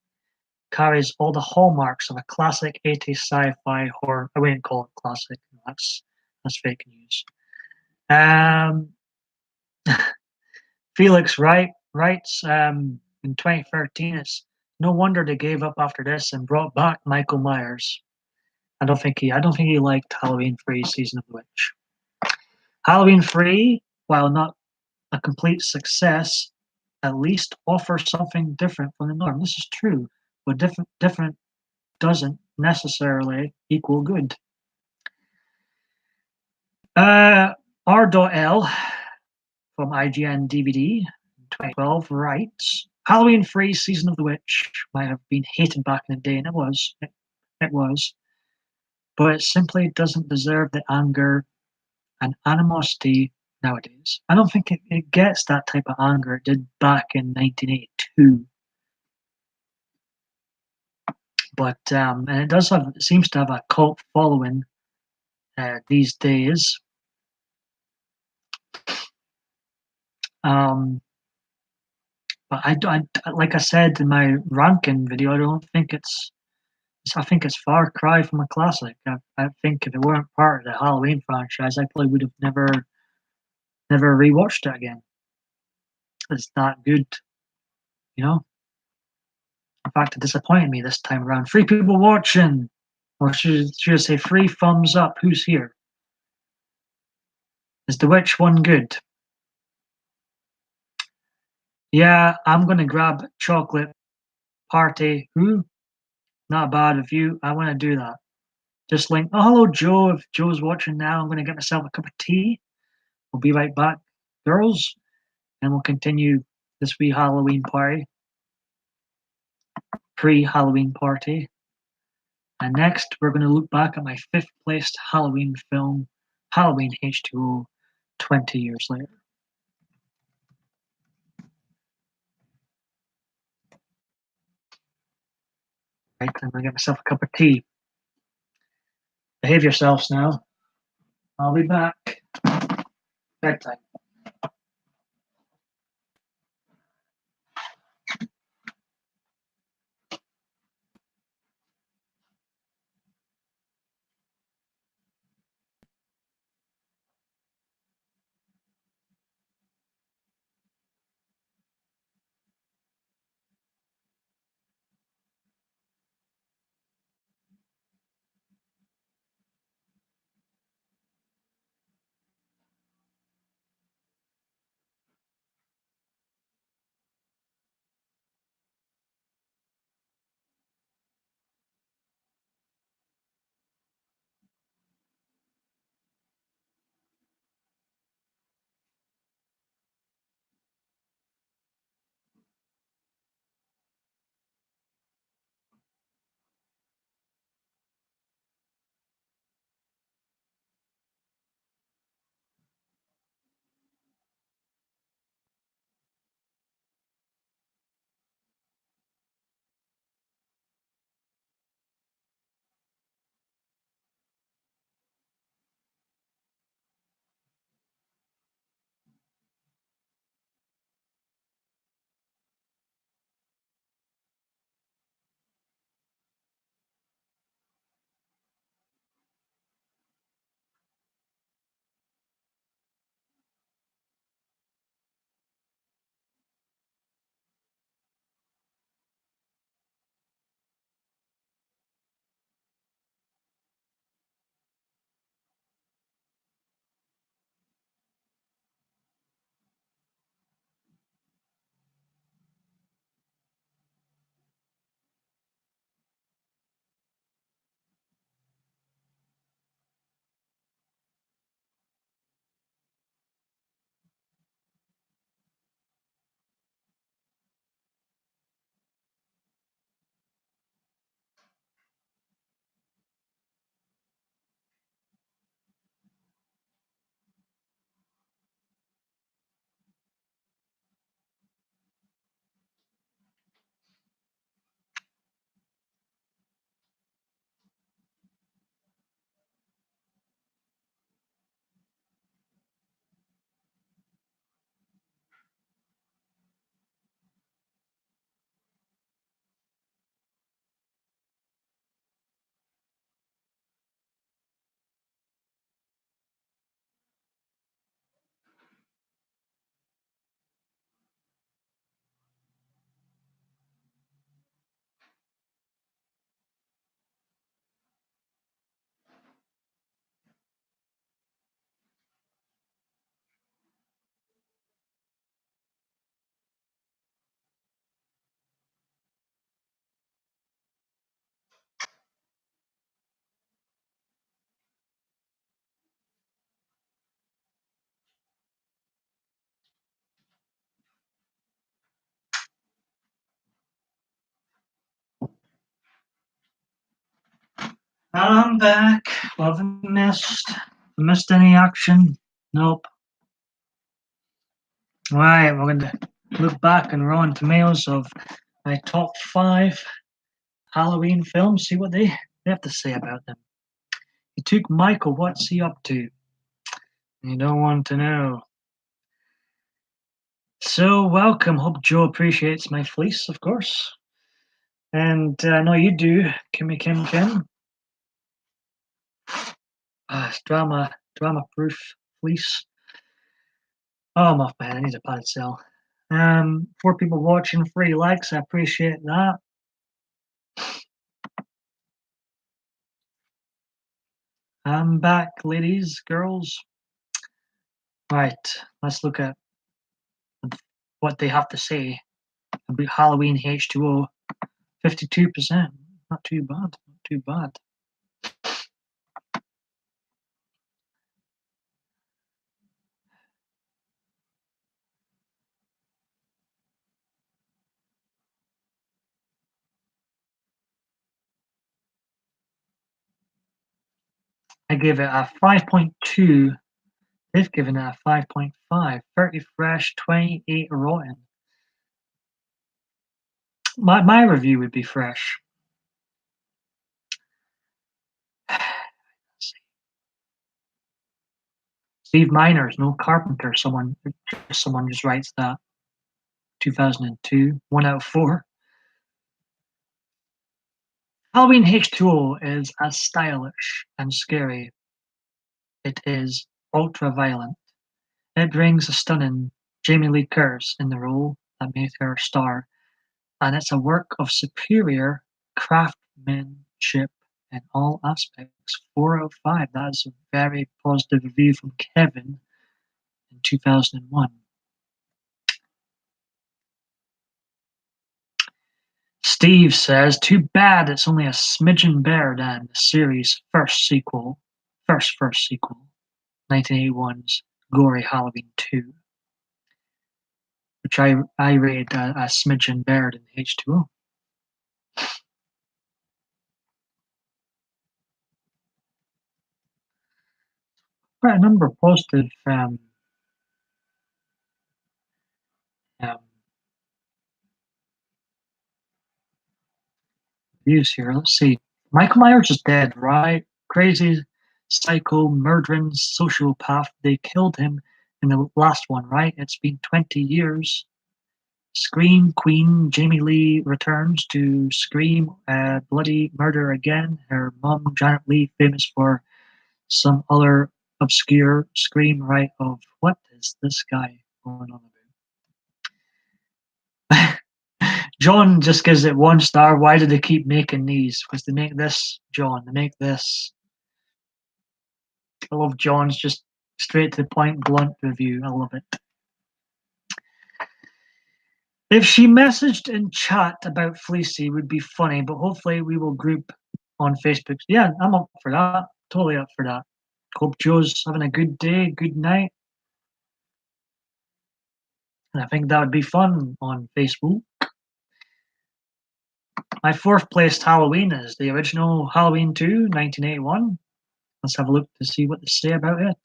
[SPEAKER 1] carries all the hallmarks of a classic 80s sci-fi horror. I wouldn't call it classic. That's fake news. Felix writes in 2013, it's no wonder they gave up after this and brought back Michael Myers. I don't think he liked Halloween 3 Season of the Witch. Halloween 3, while not a complete success, at least offers something different from the norm. This is true, but different doesn't necessarily equal good. R.L. from IGN DVD 2012 writes, Halloween 3 Season of the Witch might have been hated back in the day, and it was, but it simply doesn't deserve the anger and animosity nowadays. I don't think it gets that type of anger it did back in 1982. But and it seems to have a cult following these days. But like I said in my ranking video, I think it's far cry from a classic. I think if it weren't part of the Halloween franchise, I probably would have never rewatched it again. It's that good, you know. In fact, it disappointed me this time around. 3 people watching, or should I say 3 thumbs up? Who's here? Is the Witch one good? Yeah, I'm gonna grab chocolate party. Who? Not bad of you. I want to do that. Just link. Oh, hello, Joe. If Joe's watching now, I'm gonna get myself a cup of tea. We'll be right back, girls, and we'll continue this wee Halloween party, pre-Halloween party. And next, we're going to look back at my 5th placed Halloween film, Halloween H2O, 20 years later. Right, I'm going to get myself a cup of tea. Behave yourselves now. I'll be back. Bedtime. I'm back. Haven't missed any action. Nope. Right, we're going to look back on Rotten Tomatoes of my top 5 Halloween films, see what they have to say about them. You took Michael, what's he up to? You don't want to know. So, welcome. Hope Joe appreciates my fleece, of course. And I know you do, Kimmy Kim Kim. Drama proof fleece. Oh, I'm off my head. I need a padded cell. 4 people watching, 3 likes. I appreciate that. I'm back, ladies, girls. Right, let's look at what they have to say about Halloween H2O. 52%. Not too bad. Not too bad. I gave it a 5.2. They've given it a 5.5. 30 fresh, 28 rotten. My review would be fresh. Steve Miners, no Carpenter. Someone just writes that. 2002, 1 out of 4. Halloween H2O is as stylish and scary. It is ultra violent. It brings a stunning Jamie Lee Curtis in the role that made her a star, and it's a work of superior craftsmanship in all aspects. 4 out of 5. That is a very positive review from Kevin in 2001. Steve says, too bad it's only a smidgen better than the series' first sequel, 1981's Gory Halloween 2, which I rated a smidgen better than H2O. Quite a number of positive um, views here. Let's see. Michael Myers is dead, right? Crazy, psycho, murdering sociopath. They killed him in the last one, right? It's been 20 years. Scream Queen Jamie Lee returns to scream bloody murder again. Her mom, Janet Lee, famous for some other obscure scream right of what is this guy going on about? John just gives it 1 star. Why do they keep making these? Because they make this, John. They make this. I love John's just straight to the point, blunt review. I love it. If she messaged in chat about Fleecy, would be funny, but hopefully we will group on Facebook. Yeah, I'm up for that. Totally up for that. Hope Joe's having a good day, good night. And I think that would be fun on Facebook. My 4th placed Halloween is the original Halloween 2, 1981. Let's have a look to see what they say about it.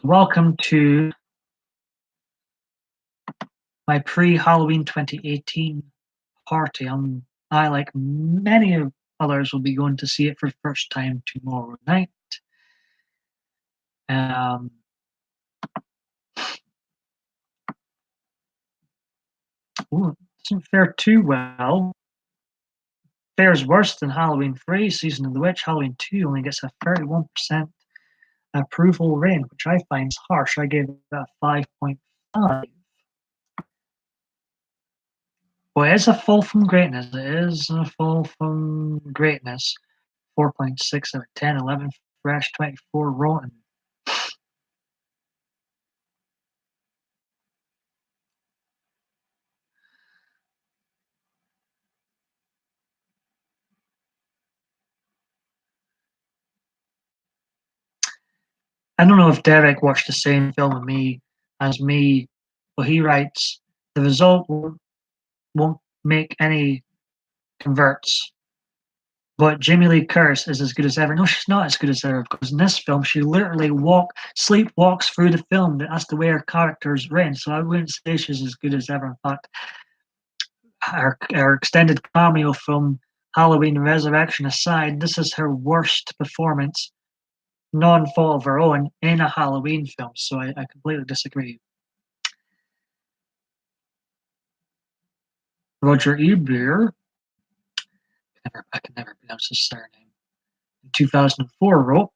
[SPEAKER 1] Welcome to my pre-Halloween 2018 party. I, like many of others, will be going to see it for the first time tomorrow night. Doesn't fare too well. Fares worse than Halloween 3, Season of the Witch. Halloween 2 only gets a 31% approval rating, which I find harsh. I gave it a 5.5. Well, it is a fall from greatness. It is a fall from greatness. 4.6 out of 10, 11 fresh, 24 rotten. I don't know if Derek watched the same film as me, But he writes, the result won't make any converts. But Jamie Lee Curtis is as good as ever. No, she's not as good as ever because in this film she literally sleepwalks through the film. That's the way her character is written. So I wouldn't say she's as good as ever. In fact, her extended cameo film Halloween Resurrection aside, this is her worst performance, non-fault of her own, in a Halloween film. So I completely disagree. Roger Ebert, I can never pronounce his surname, in 2004 wrote,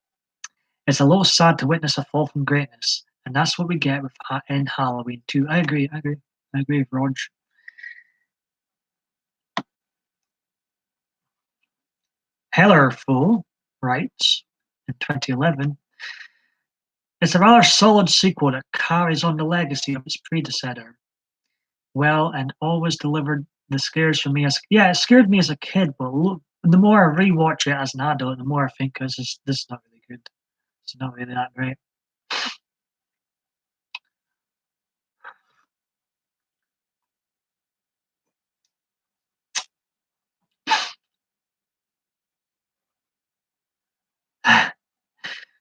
[SPEAKER 1] it's a little sad to witness a fall from greatness, and that's what we get in Halloween too. I agree with Rog. Hellerful writes in 2011, it's a rather solid sequel that carries on the legacy of its predecessor well and always delivered the scares for me it scared me as a kid, but look, the more I rewatch it as an adult, the more I think this is not really good. It's not really that great.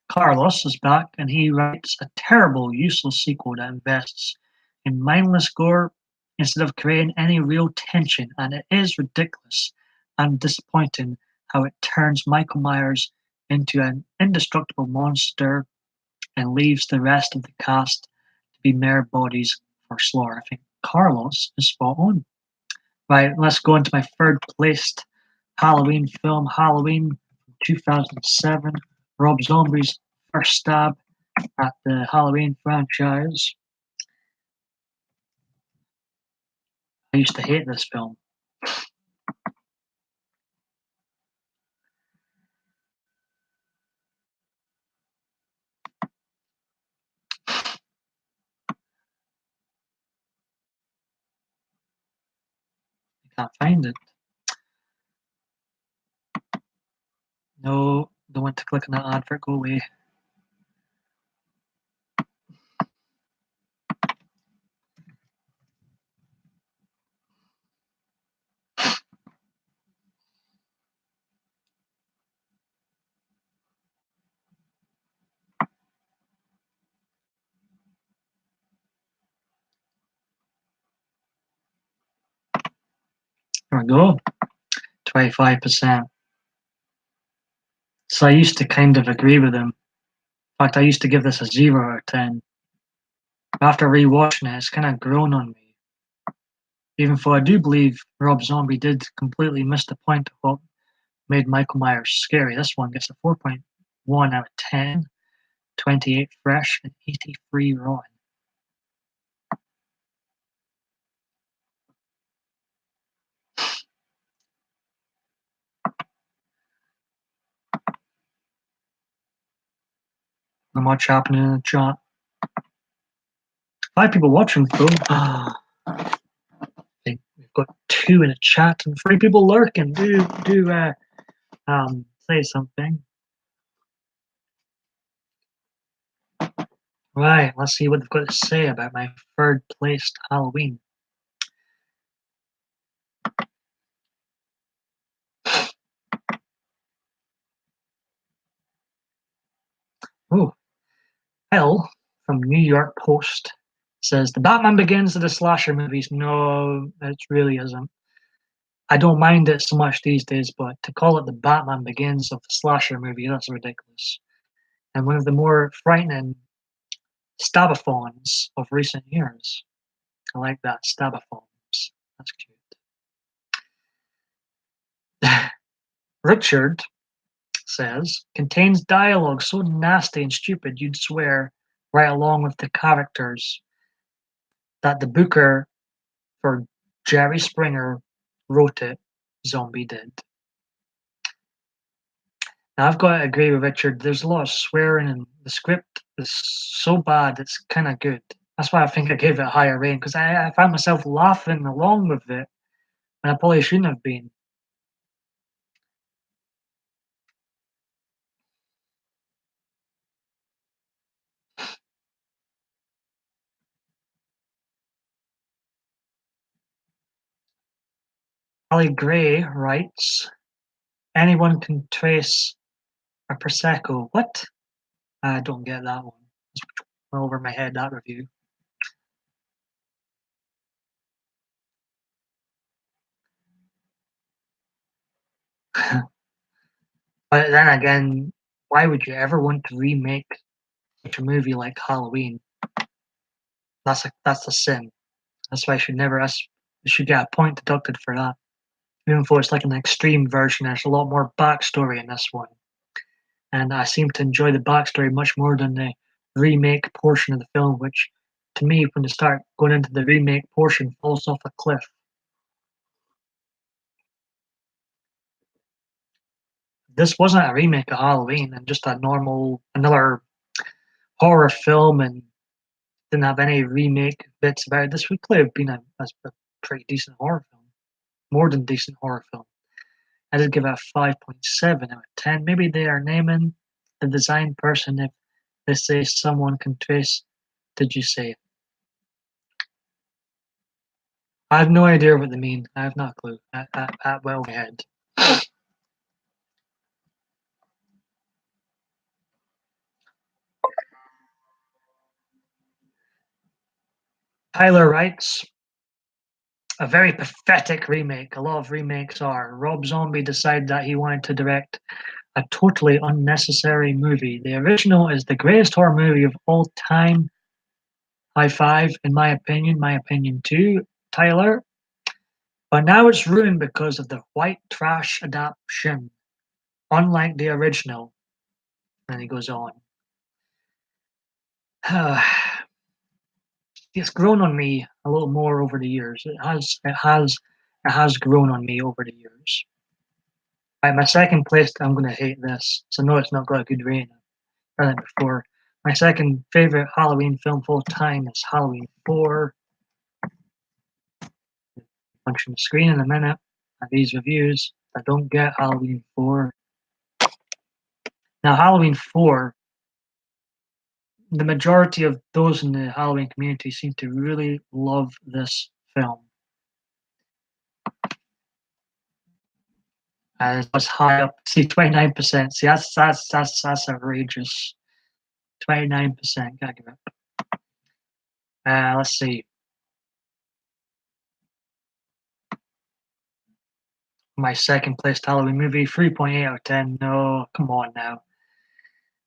[SPEAKER 1] Carlos is back and he writes a terrible, useless sequel that invests in mindless gore instead of creating any real tension, and it is ridiculous and disappointing how it turns Michael Myers into an indestructible monster and leaves the rest of the cast to be mere bodies for slaughter. I think Carlos is spot on. Right, let's go into my third placed Halloween film, Halloween from 2007. Rob Zombie's first stab at the Halloween franchise. I used to hate this film. I can't find it. No, don't want to click on that advert, go away. There we go. 25%. So I used to kind of agree with him. In fact, I used to give this a 0 out of 10. After rewatching it, it's kind of grown on me. Even though I do believe Rob Zombie did completely miss the point of what made Michael Myers scary. This one gets a 4.1 out of 10, 28 fresh, and 83 raw. Not much happening in the chat. 5 people watching, though. I think we've got 2 in the chat and 3 people lurking. Do say something. Right, let's see what they've got to say about my third placed Halloween. Oh, Hell from New York Post says the Batman Begins of the slasher movies. No, it really isn't. I don't mind it so much these days, but to call it the Batman Begins of the slasher movie, that's ridiculous. And one of the more frightening stabathons of recent years. I like that, stabathons. That's cute. Richard says, contains dialogue so nasty and stupid you'd swear, right along with the characters, that the booker for Jerry Springer wrote it, Zombie did. Now, I've got to agree with Richard. There's a lot of swearing, and the script is so bad, it's kind of good. That's why I think I gave it a higher rating, because I found myself laughing along with it, and I probably shouldn't have been. Ali Gray writes, anyone can trace a Prosecco. What? I don't get that one. It's well over my head, that review. But then again, why would you ever want to remake such a movie like Halloween? That's a sin. That's why I should never. You should get a point deducted for that. Even though it's like an extreme version, there's a lot more backstory in this one, and I seem to enjoy the backstory much more than the remake portion of the film, which, to me, when you start going into the remake portion, falls off a cliff. This wasn't a remake of Halloween, and just another horror film, and didn't have any remake bits about it. This would clearly have been a pretty decent horror film, more than decent horror film. I did give it a 5.7 out of 10. Maybe they are naming the design person if they say someone can trace. Did you say? I have no idea what they mean. I have not a clue. At well head. Tyler writes, a very pathetic remake. A lot of remakes are. Rob Zombie decided that he wanted to direct a totally unnecessary movie. The original is the greatest horror movie of all time. High five, in my opinion. My opinion too, Tyler. But now it's ruined because of the white trash adaptation, unlike the original. And he goes on. It's grown on me a little more over the years. It has grown on me over the years. Right, my second place, I'm gonna hate this. So no, it's not got a good rating. I've done it before. My second favorite Halloween film of all time is Halloween 4. Punch on the screen in a minute. And these reviews I don't get Halloween 4. Now Halloween 4, the majority of those in the Halloween community seem to really love this film. It was high up. See, 29%. See, that's outrageous. 29%. Gotta give it. Let's see. My second place Halloween movie, 3.8 out of 10. No, come on now.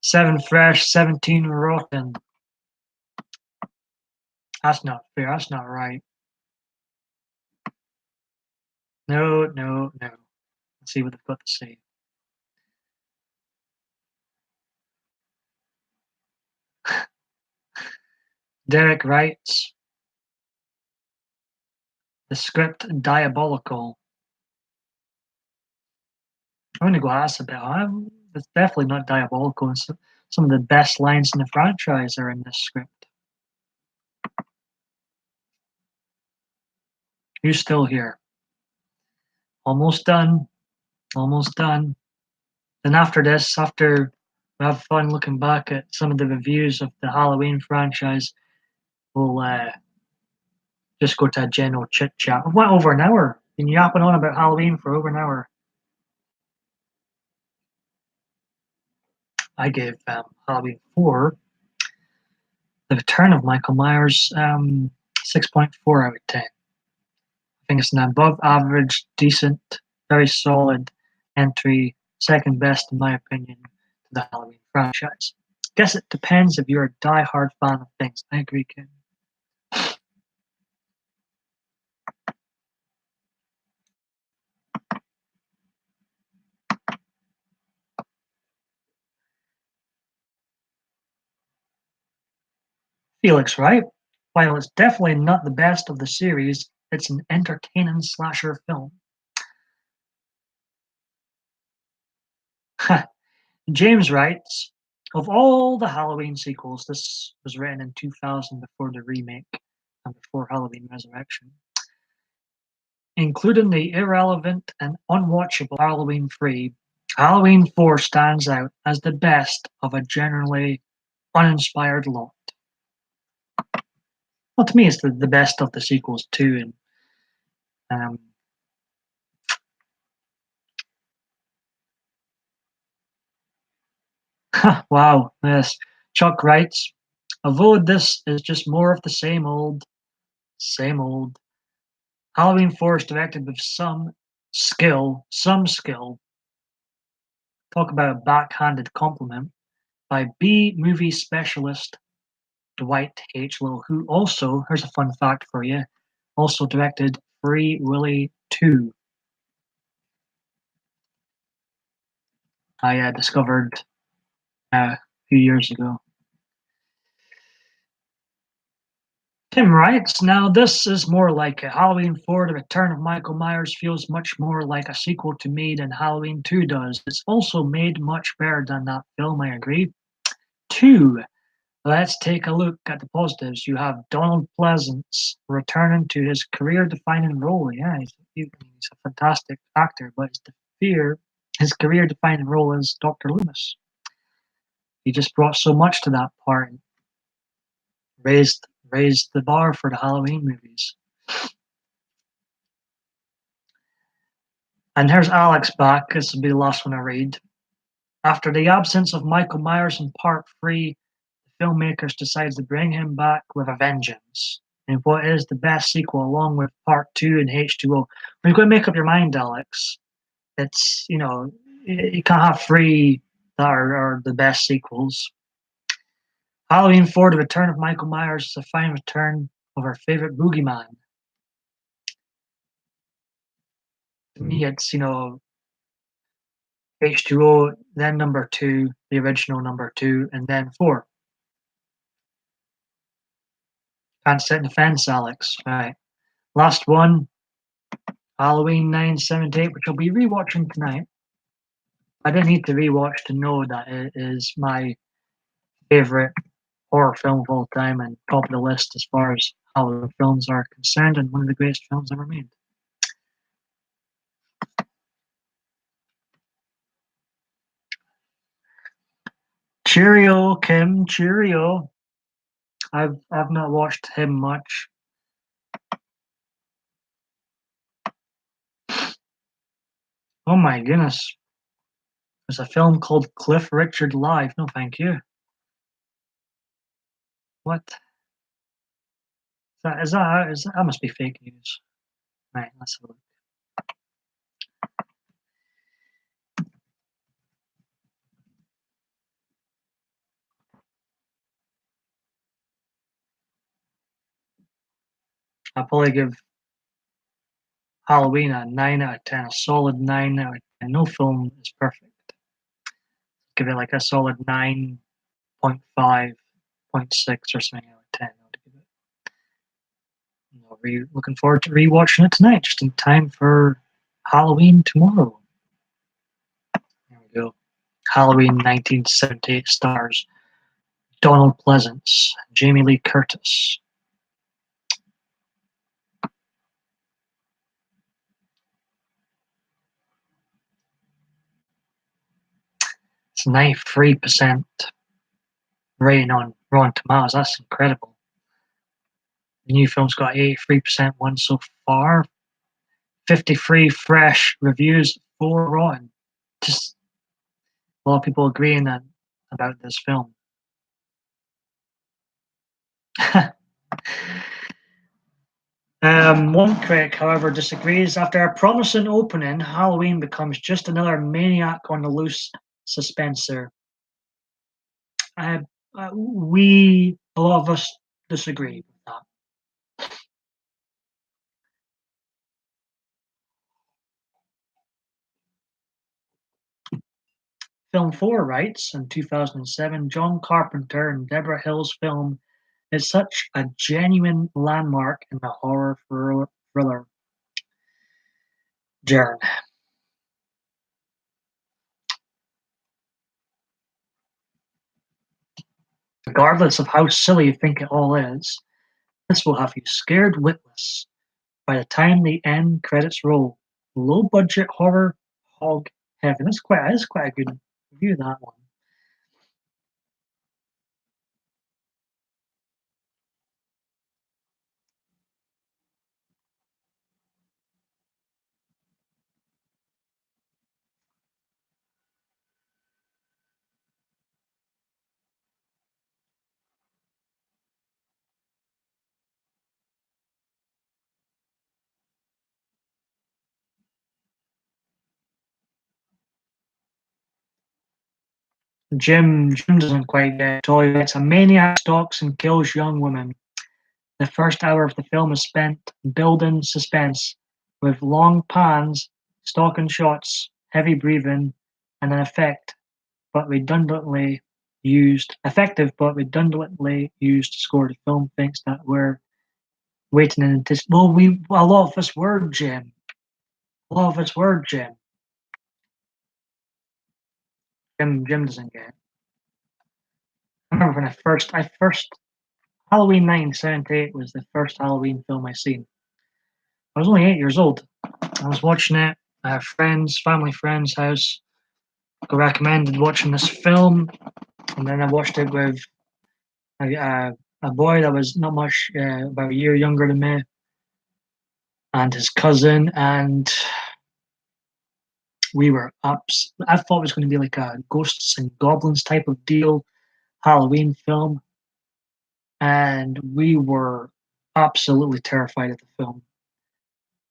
[SPEAKER 1] 7 fresh, 17 rotten. That's not fair. That's not right. No, no, no. Let's see what they've got to say. Derek writes, the script diabolical. I'm gonna go, that's a bit high. It's definitely not diabolical. Some of the best lines in the franchise are in this script. Who's still here? Almost done. Almost done. Then after this, after we have fun looking back at some of the reviews of the Halloween franchise, we'll just go to a general chit chat. We went over an hour. Been yapping on about Halloween for over an hour. I gave Halloween 4, The Return of Michael Myers, 6.4 out of 10. I think it's an above average, decent, very solid entry, second best in my opinion to the Halloween franchise. Guess it depends if you're a die-hard fan of things. I agree, Kim. Felix, right? While it's definitely not the best of the series, it's an entertaining slasher film. James writes, of all the Halloween sequels, this was written in 2000 before the remake and before Halloween Resurrection, including the irrelevant and unwatchable Halloween 3, Halloween 4 stands out as the best of a generally uninspired lot. Well, to me, it's the best of the sequels too, and Wow, yes. Chuck writes, although this is just more of the same old. Halloween 4 is directed with some skill, talk about a backhanded compliment, by B movie specialist Dwight H. Little, who also, here's a fun fact for you, also directed Free Willy 2. I discovered a few years ago. Tim writes, now this is more like a Halloween 4, The Return of Michael Myers feels much more like a sequel to me than Halloween 2 does. It's also made much better than that film, I agree. 2. Let's take a look at the positives. You have Donald Pleasance returning to his career-defining role. Yeah, he's a fantastic actor, but his career-defining role is Dr. Loomis. He just brought so much to that part and raised the bar for the Halloween movies. And here's Alex back. This will be the last one I read. After the absence of Michael Myers in part 3, the filmmakers decided to bring him back with a vengeance in what is the best sequel along with part 2 and H2O. When you've got to make up your mind, Alex, it's, you can't have 3 that are the best sequels. Halloween 4, The Return of Michael Myers is a fine return of our favorite boogeyman. To me, it's, H2O, then number 2, the original number 2, and then 4. Can't sit in the fence, Alex. Right. Last one, Halloween 978, which I'll be rewatching tonight. I didn't need to rewatch to know that it is my favorite horror film of all time and top of the list as far as Halloween films are concerned, and one of the greatest films ever made. Cheerio, Kim. Cheerio. I've not watched him much. Oh my goodness. There's a film called Cliff Richard Live. No, thank you. What? That must be fake news. Right, let's have a look. I'll probably give Halloween a 9 out of 10, a solid 9 out of 10. No film is perfect. Give it like a solid 9.5, 0.6 or something out of 10. I would give it. I'll be looking forward to rewatching it tonight, just in time for Halloween tomorrow. There we go. Halloween 1978 stars Donald Pleasance, Jamie Lee Curtis. It's 93% rating on Rotten Tomatoes. That's incredible. The new film's got 83% won so far. 53 fresh reviews, 4 rotten. Just a lot of people agreeing that about this film. One critic, however, disagrees. After a promising opening, Halloween becomes just another maniac on the loose suspenser. A lot of us disagree with that. Film 4 writes, in 2007, John Carpenter and Deborah Hill's film is such a genuine landmark in the horror thriller genre. Regardless of how silly you think it all is, this will have you scared witless by the time the end credits roll. Low budget horror hog heaven. That's quite a good review of that one. Jim doesn't quite get it. Toy gets a maniac stalks and kills young women. The first hour of the film is spent building suspense with long pans, stalking shots, heavy breathing, and an effective but redundantly used score. The film thinks that we're waiting in anticipation. Well, a lot of us were, Jim. A lot of us were, Jim. Jim doesn't get it. I remember when I first Halloween 1978 was the first Halloween film I seen. I was only 8 years old. I was watching it at a family friend's house. Got recommended watching this film, and then I watched it with a boy that was not much, about a year younger than me, and his cousin, and we were ups. I thought it was going to be like a ghosts and goblins type of deal, Halloween film, and we were absolutely terrified of the film.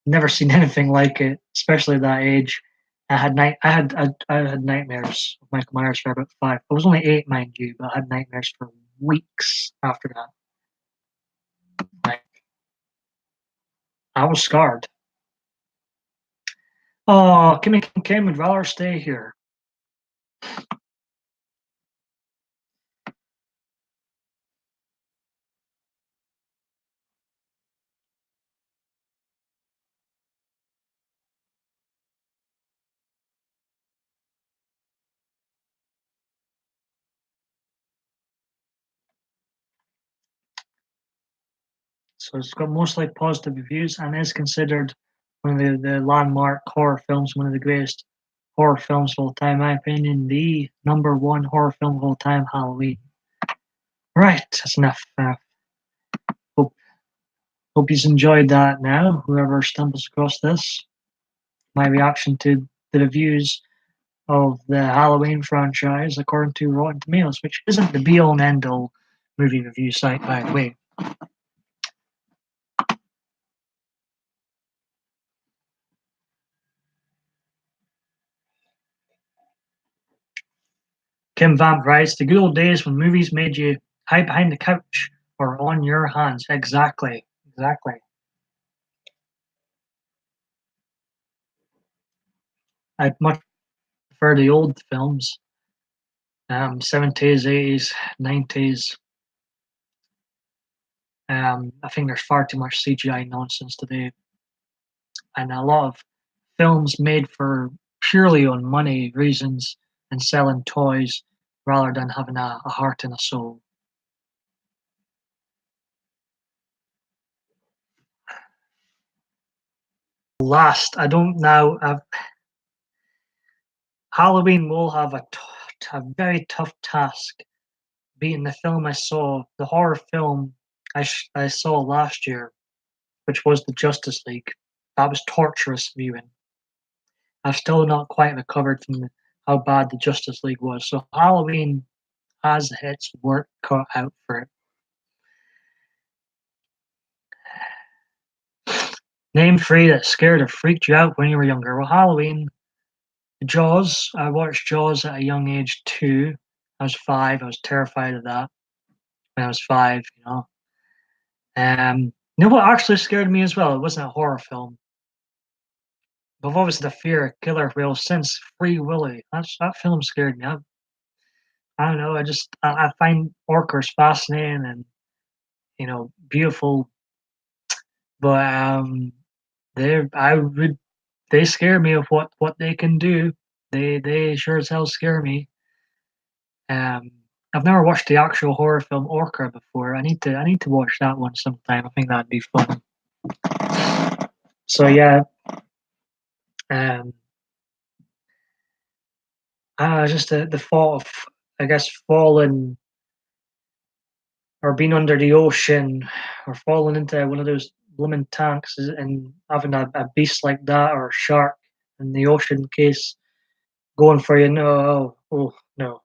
[SPEAKER 1] Never seen anything like it, especially at that age. I had nightmares of Michael Myers for about 5. I was only 8, mind you, but I had nightmares for weeks after that. Like, I was scarred. Oh, Kim would rather stay here. So it's got mostly positive reviews and is considered one of the landmark horror films, one of the greatest horror films of all time. In my opinion, the number one horror film of all time, Halloween. Right, that's enough. Hope hope you've enjoyed that now. Whoever stumbles across this, my reaction to the reviews of the Halloween franchise according to Rotten Tomatoes, which isn't the be all and end all movie review site, by the way. Kim Vamp writes, the good old days when movies made you hide behind the couch or on your hands. Exactly. Exactly. I much prefer the old films, 70s, 80s, 90s. I think there's far too much CGI nonsense today, and a lot of films made for purely on money reasons and selling toys rather than having a heart and a soul. Last, I don't know. Halloween will have a very tough task beating the film I saw, the horror film I saw last year, which was the Justice League. That was torturous viewing. I've still not quite recovered from how bad the Justice League was. So Halloween has its work cut out for it. Name three that scared or freaked you out when you were younger. Well, Halloween, Jaws. I watched Jaws at a young age too. I was 5. I was terrified of that when I was 5. You know what actually scared me as well? It wasn't a horror film. But I've always had a fear of killer whales since Free Willy. That film scared me. I don't know. I find orcas fascinating and beautiful, but they I would they scare me of what they can do. They sure as hell scare me. Um, I've never watched the actual horror film Orca before. I need to watch that one sometime. I think that'd be fun. So yeah, um, just the thought of, I guess, falling or being under the ocean or falling into one of those blooming tanks and having a beast like that or a shark in the ocean case going for you. No, oh no.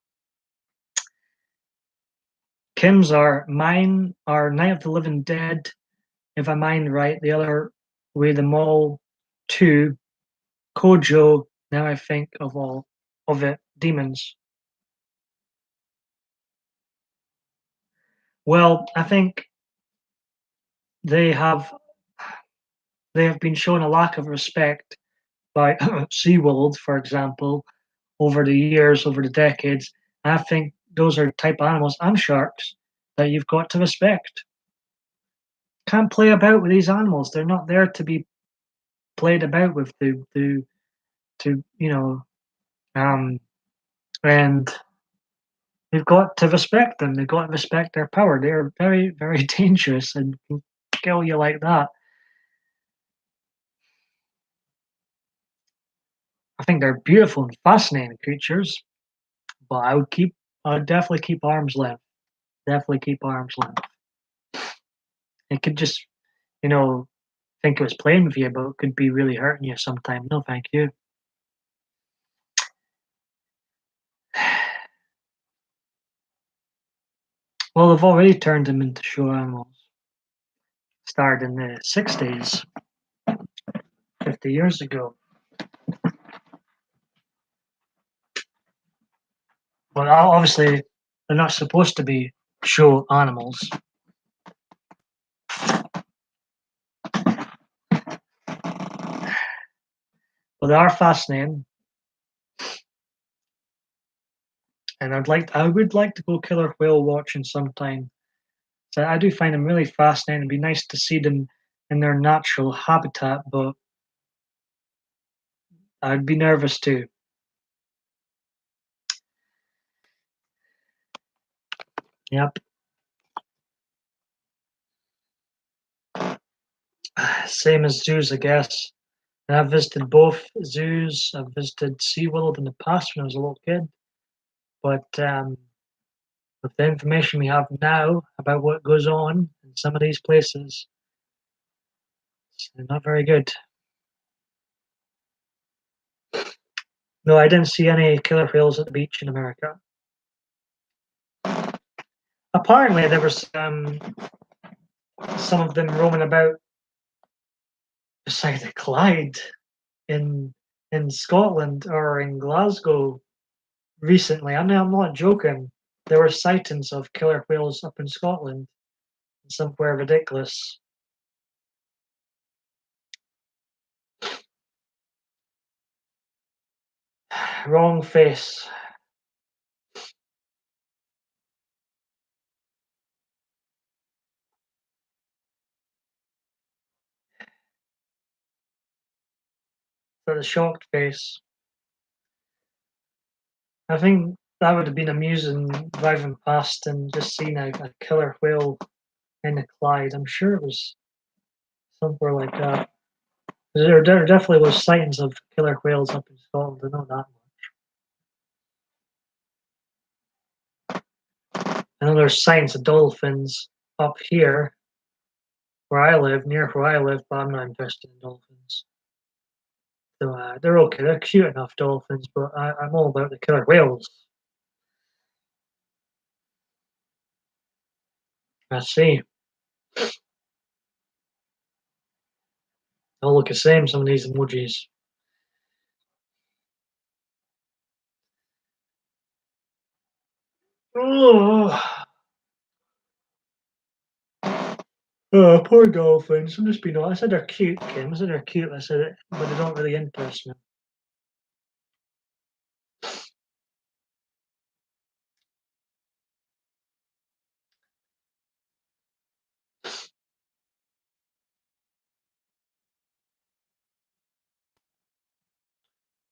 [SPEAKER 1] Kim's are mine are Night of the Living Dead, if I mind right. The other way the mall two, Kojo, now I think of all of it, demons. Well, I think they have they have been shown a lack of respect by SeaWorld, for example, over the years, over the decades. And I think those are type of animals and sharks that you've got to respect. Can't play about with these animals. They're not there to be played about with to um and you've got to respect them. They've got to respect their power. They're very, very dangerous and can kill you like that. I think they're beautiful and fascinating creatures, but I would definitely keep arm's length. Definitely keep arm's length. It could just, you know, think it was playing with you, but it could be really hurting you sometime. No, thank you. Well, they've already turned them into show animals. Started in the 60s, 50 years ago. But obviously, they're not supposed to be show animals. But they are fascinating, and I would like to go killer whale watching sometime. So I do find them really fascinating. It'd be nice to see them in their natural habitat, but I'd be nervous too. Yep. Same as zoos, I guess. And I've visited both zoos. I've visited SeaWorld in the past when I was a little kid. But with the information we have now about what goes on in some of these places, it's not very good. No, I didn't see any killer whales at the beach in America. Apparently, there was some of them roaming about beside the Clyde in Scotland or in Glasgow recently. I'm not joking. There were sightings of killer whales up in Scotland, somewhere ridiculous. Wrong face. For the shocked face. I think that would have been amusing driving past and just seeing a killer whale in the Clyde. I'm sure it was somewhere like that. There definitely was sightings of killer whales up in Scotland. I know that. I know there's sightings of dolphins up here where I live, near where I live, but I'm not interested in dolphins. So they're okay. They're cute enough dolphins, but I'm all about the killer whales. I see. They all look the same. Some of these emojis. Oh, oh, poor dolphins. I'm just being honest. I said they're cute, Kim. I said they're cute. I said it, but they don't really interest me.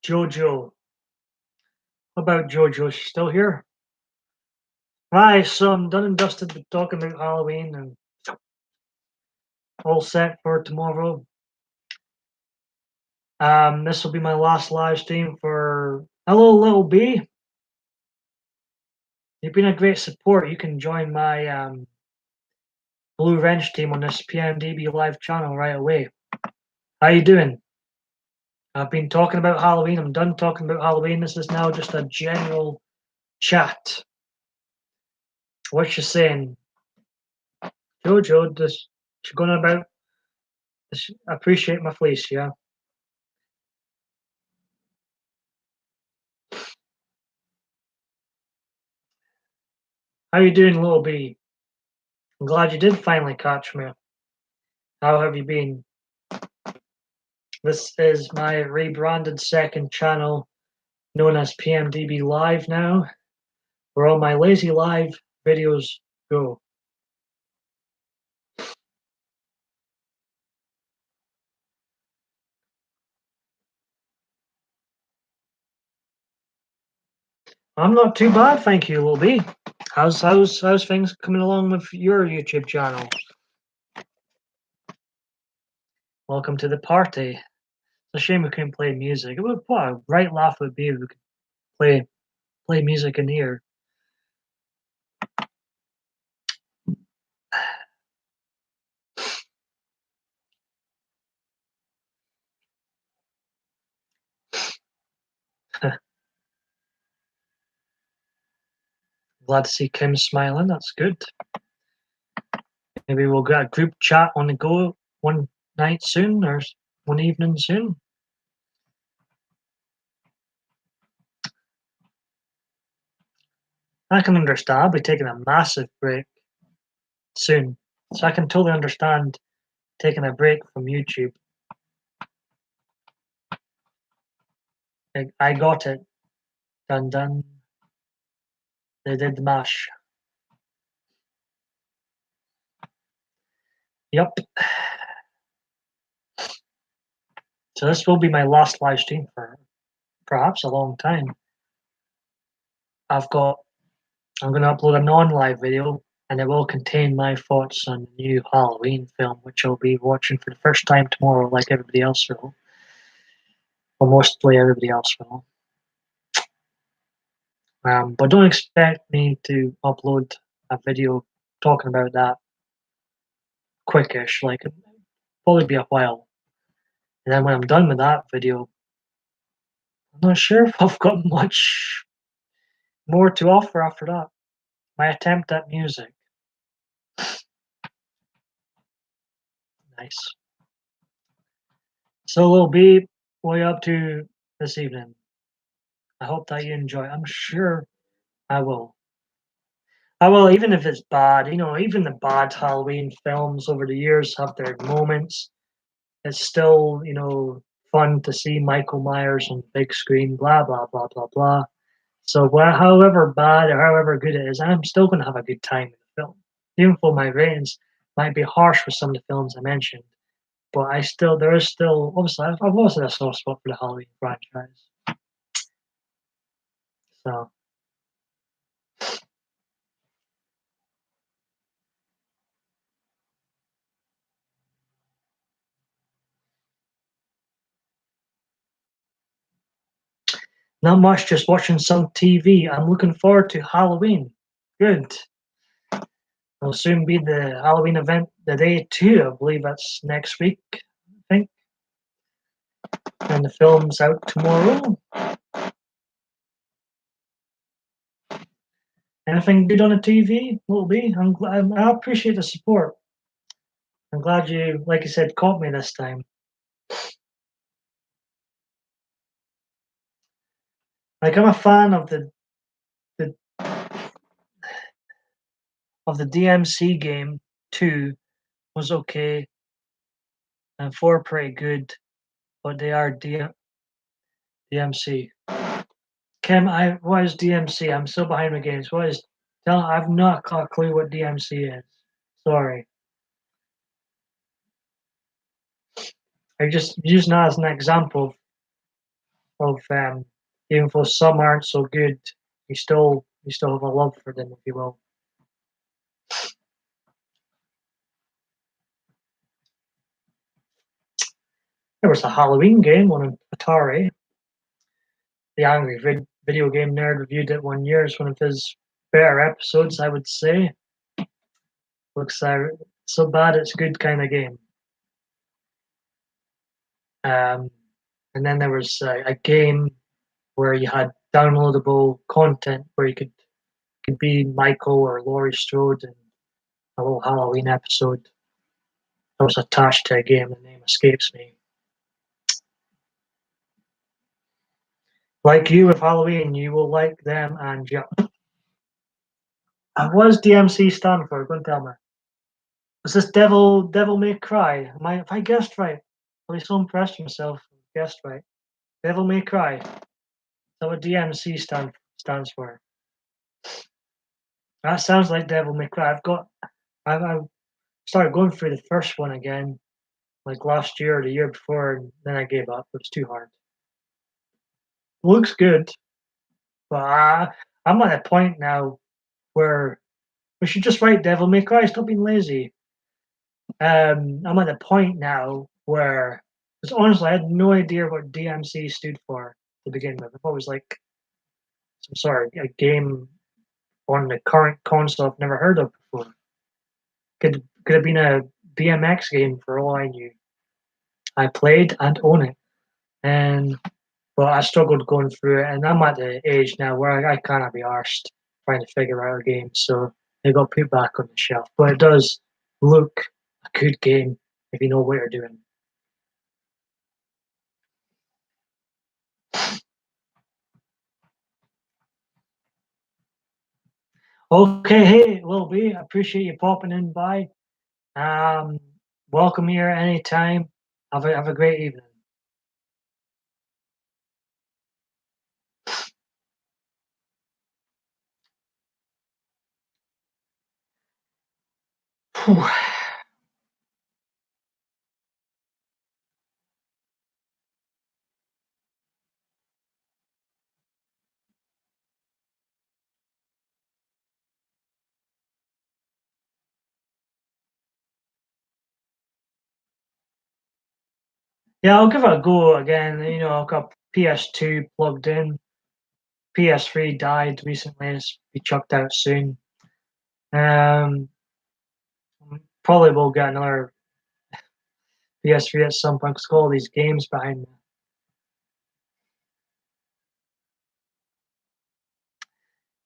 [SPEAKER 1] Jojo. How about Jojo? She's still here. Right, so I'm done and dusted with talking about Halloween and all set for tomorrow. This will be my last live stream for Hello Little B. You've been a great support. You can join my Blue Wrench team on this PMDB live channel right away. How you doing? I've been talking about Halloween. I'm done talking about Halloween. This is now just a general chat. What you saying, Jojo? This you going about? This, appreciate my fleece, yeah. How you doing, Little B? I'm glad you did finally catch me. How have you been? This is my rebranded second channel, known as PMDB Live now, where all my lazy live videos go. I'm not too bad, thank you, Lil B. How's things coming along with your YouTube channel? Welcome to the party. It's a shame we couldn't play music. It would what a right laugh it would be if we could play music in here. Glad to see Kim smiling. That's good. Maybe we'll get a group chat on the go one night soon or one evening soon. I can understand. I'll be taking a massive break soon. So I can totally understand taking a break from YouTube. I got it. Dun dun. They did the mash. Yup. So this will be my last live stream for perhaps a long time. I'm going to upload a non-live video, and it will contain my thoughts on the new Halloween film, which I'll be watching for the first time tomorrow, like everybody else will. Or mostly everybody else will. But don't expect me to upload a video talking about that quickish. Like, it'll probably be a while. And then when I'm done with that video, I'm not sure if I've got much more to offer after that. My attempt at music. Nice. So, Lil B, what are you up to this evening? I hope that you enjoy. I'm sure I will. I will, even if it's bad. Even the bad Halloween films over the years have their moments. It's still, fun to see Michael Myers on the big screen, blah, blah, blah, blah, blah. So, however bad or however good it is, I'm still going to have a good time in the film. Even though my ratings might be harsh for some of the films I mentioned, but there is still, obviously, I've also had a soft spot for the Halloween franchise. So, not much, just watching some TV. I'm looking forward to Halloween. Good. It'll soon be the Halloween event, the day two. I believe that's next week, I think. And the film's out tomorrow. Anything good on the TV? Will be. I appreciate the support. I'm glad you, like I said, caught me this time. Like I'm a fan the of the DMC game. 2 was okay, and 4 pretty good, but they are DMC. Kim, what is DMC? I'm so behind the games. What is? I've not got a clue what DMC is. Sorry. I just using that as an example of even though some aren't so good, you still have a love for them, if you will. There was a Halloween game on Atari. The Angry Video Game Nerd reviewed it one year. It's one of his better episodes, I would say. Looks so bad it's good kind of game. Um, and then there was a game where you had downloadable content where you could be Michael or Laurie Strode in a little Halloween episode that was attached to a game. The name escapes me. Like you with Halloween, you will like them, and yeah. What does DMC stand for? Go and tell me. Is this Devil May Cry? If I guessed right, I'll be so impressed with myself. Guessed right. Devil May Cry. Is that what DMC stands for? That sounds like Devil May Cry. I started going through the first one again, like last year or the year before, and then I gave up. It was too hard. Looks good, but I'm at a point now where we should just write Devil May Cry. Stop being lazy. I'm at a point now where, because honestly, I had no idea what DMC stood for to begin with. I thought it was like some sort of a game on the current console I've never heard of before. Could have been a BMX game for all I knew. I played and own it, and but I struggled going through it, and I'm at the age now where I can't be arsed trying to figure out a game, so it got put back on the shelf. But it does look a good game if you know what you're doing. Okay, hey, Lil B, I appreciate you popping in by. Um, Welcome here anytime. Have a great evening. Phew. Yeah, I'll give it a go again. You know, I've got PS2 plugged in. PS3 died recently. It's be chucked out soon. Um, Probably will get another PS3 at some point. 'Cause all these games behind me.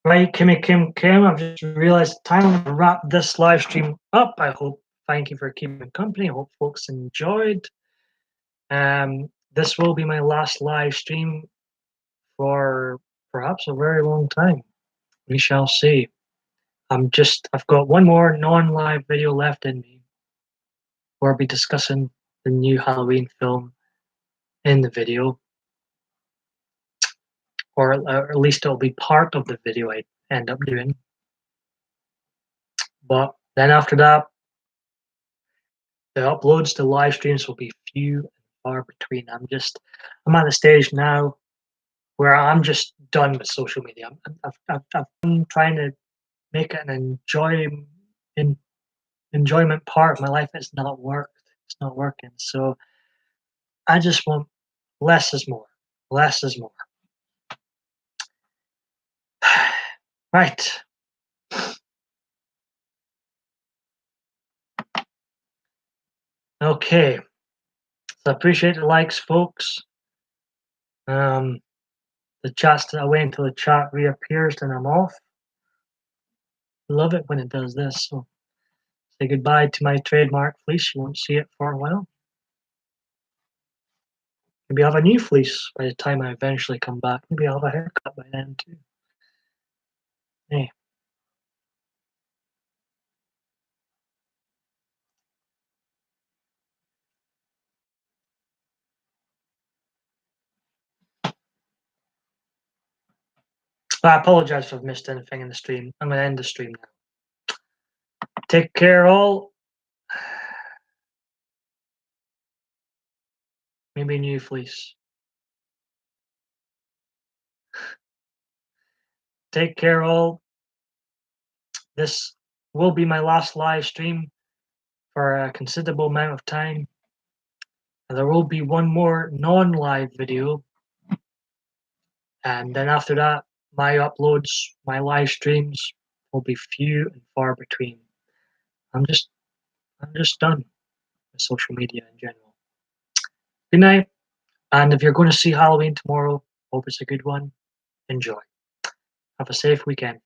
[SPEAKER 1] Right, Kimmy Kim Kim. I've just realized time to wrap this live stream up. I hope. Thank you for keeping company. I hope folks enjoyed. This will be my last live stream for perhaps a very long time. We shall see. I've got one more non-live video left in me where I'll be discussing the new Halloween film in the video, or at least it'll be part of the video I end up doing. But then after that, the uploads to live streams will be few and far between. I'm at the stage now where I'm just done with social media. I've been trying to make it an enjoyment part of my life. It's not worked. It's not working. So I just want less is more. Less is more. Right. Okay. So I appreciate the likes, folks. Um, the chat's I wait until the chat reappears, then I'm off. Love it when it does this. So say goodbye to my trademark fleece. You won't see it for a while. Maybe I'll have a new fleece by the time I eventually come back. Maybe I'll have a haircut by then too. Hey. I apologize if I've missed anything in the stream. I'm gonna end the stream now. Take care all. Maybe a new fleece. Take care all. This will be my last live stream for a considerable amount of time. And there will be one more non-live video, and then after that, my uploads, my live streams will be few and far between. I'm just, I'm just done with social media in general. Good night, and if you're going to see Halloween tomorrow, hope it's a good one. Enjoy. Have a safe weekend.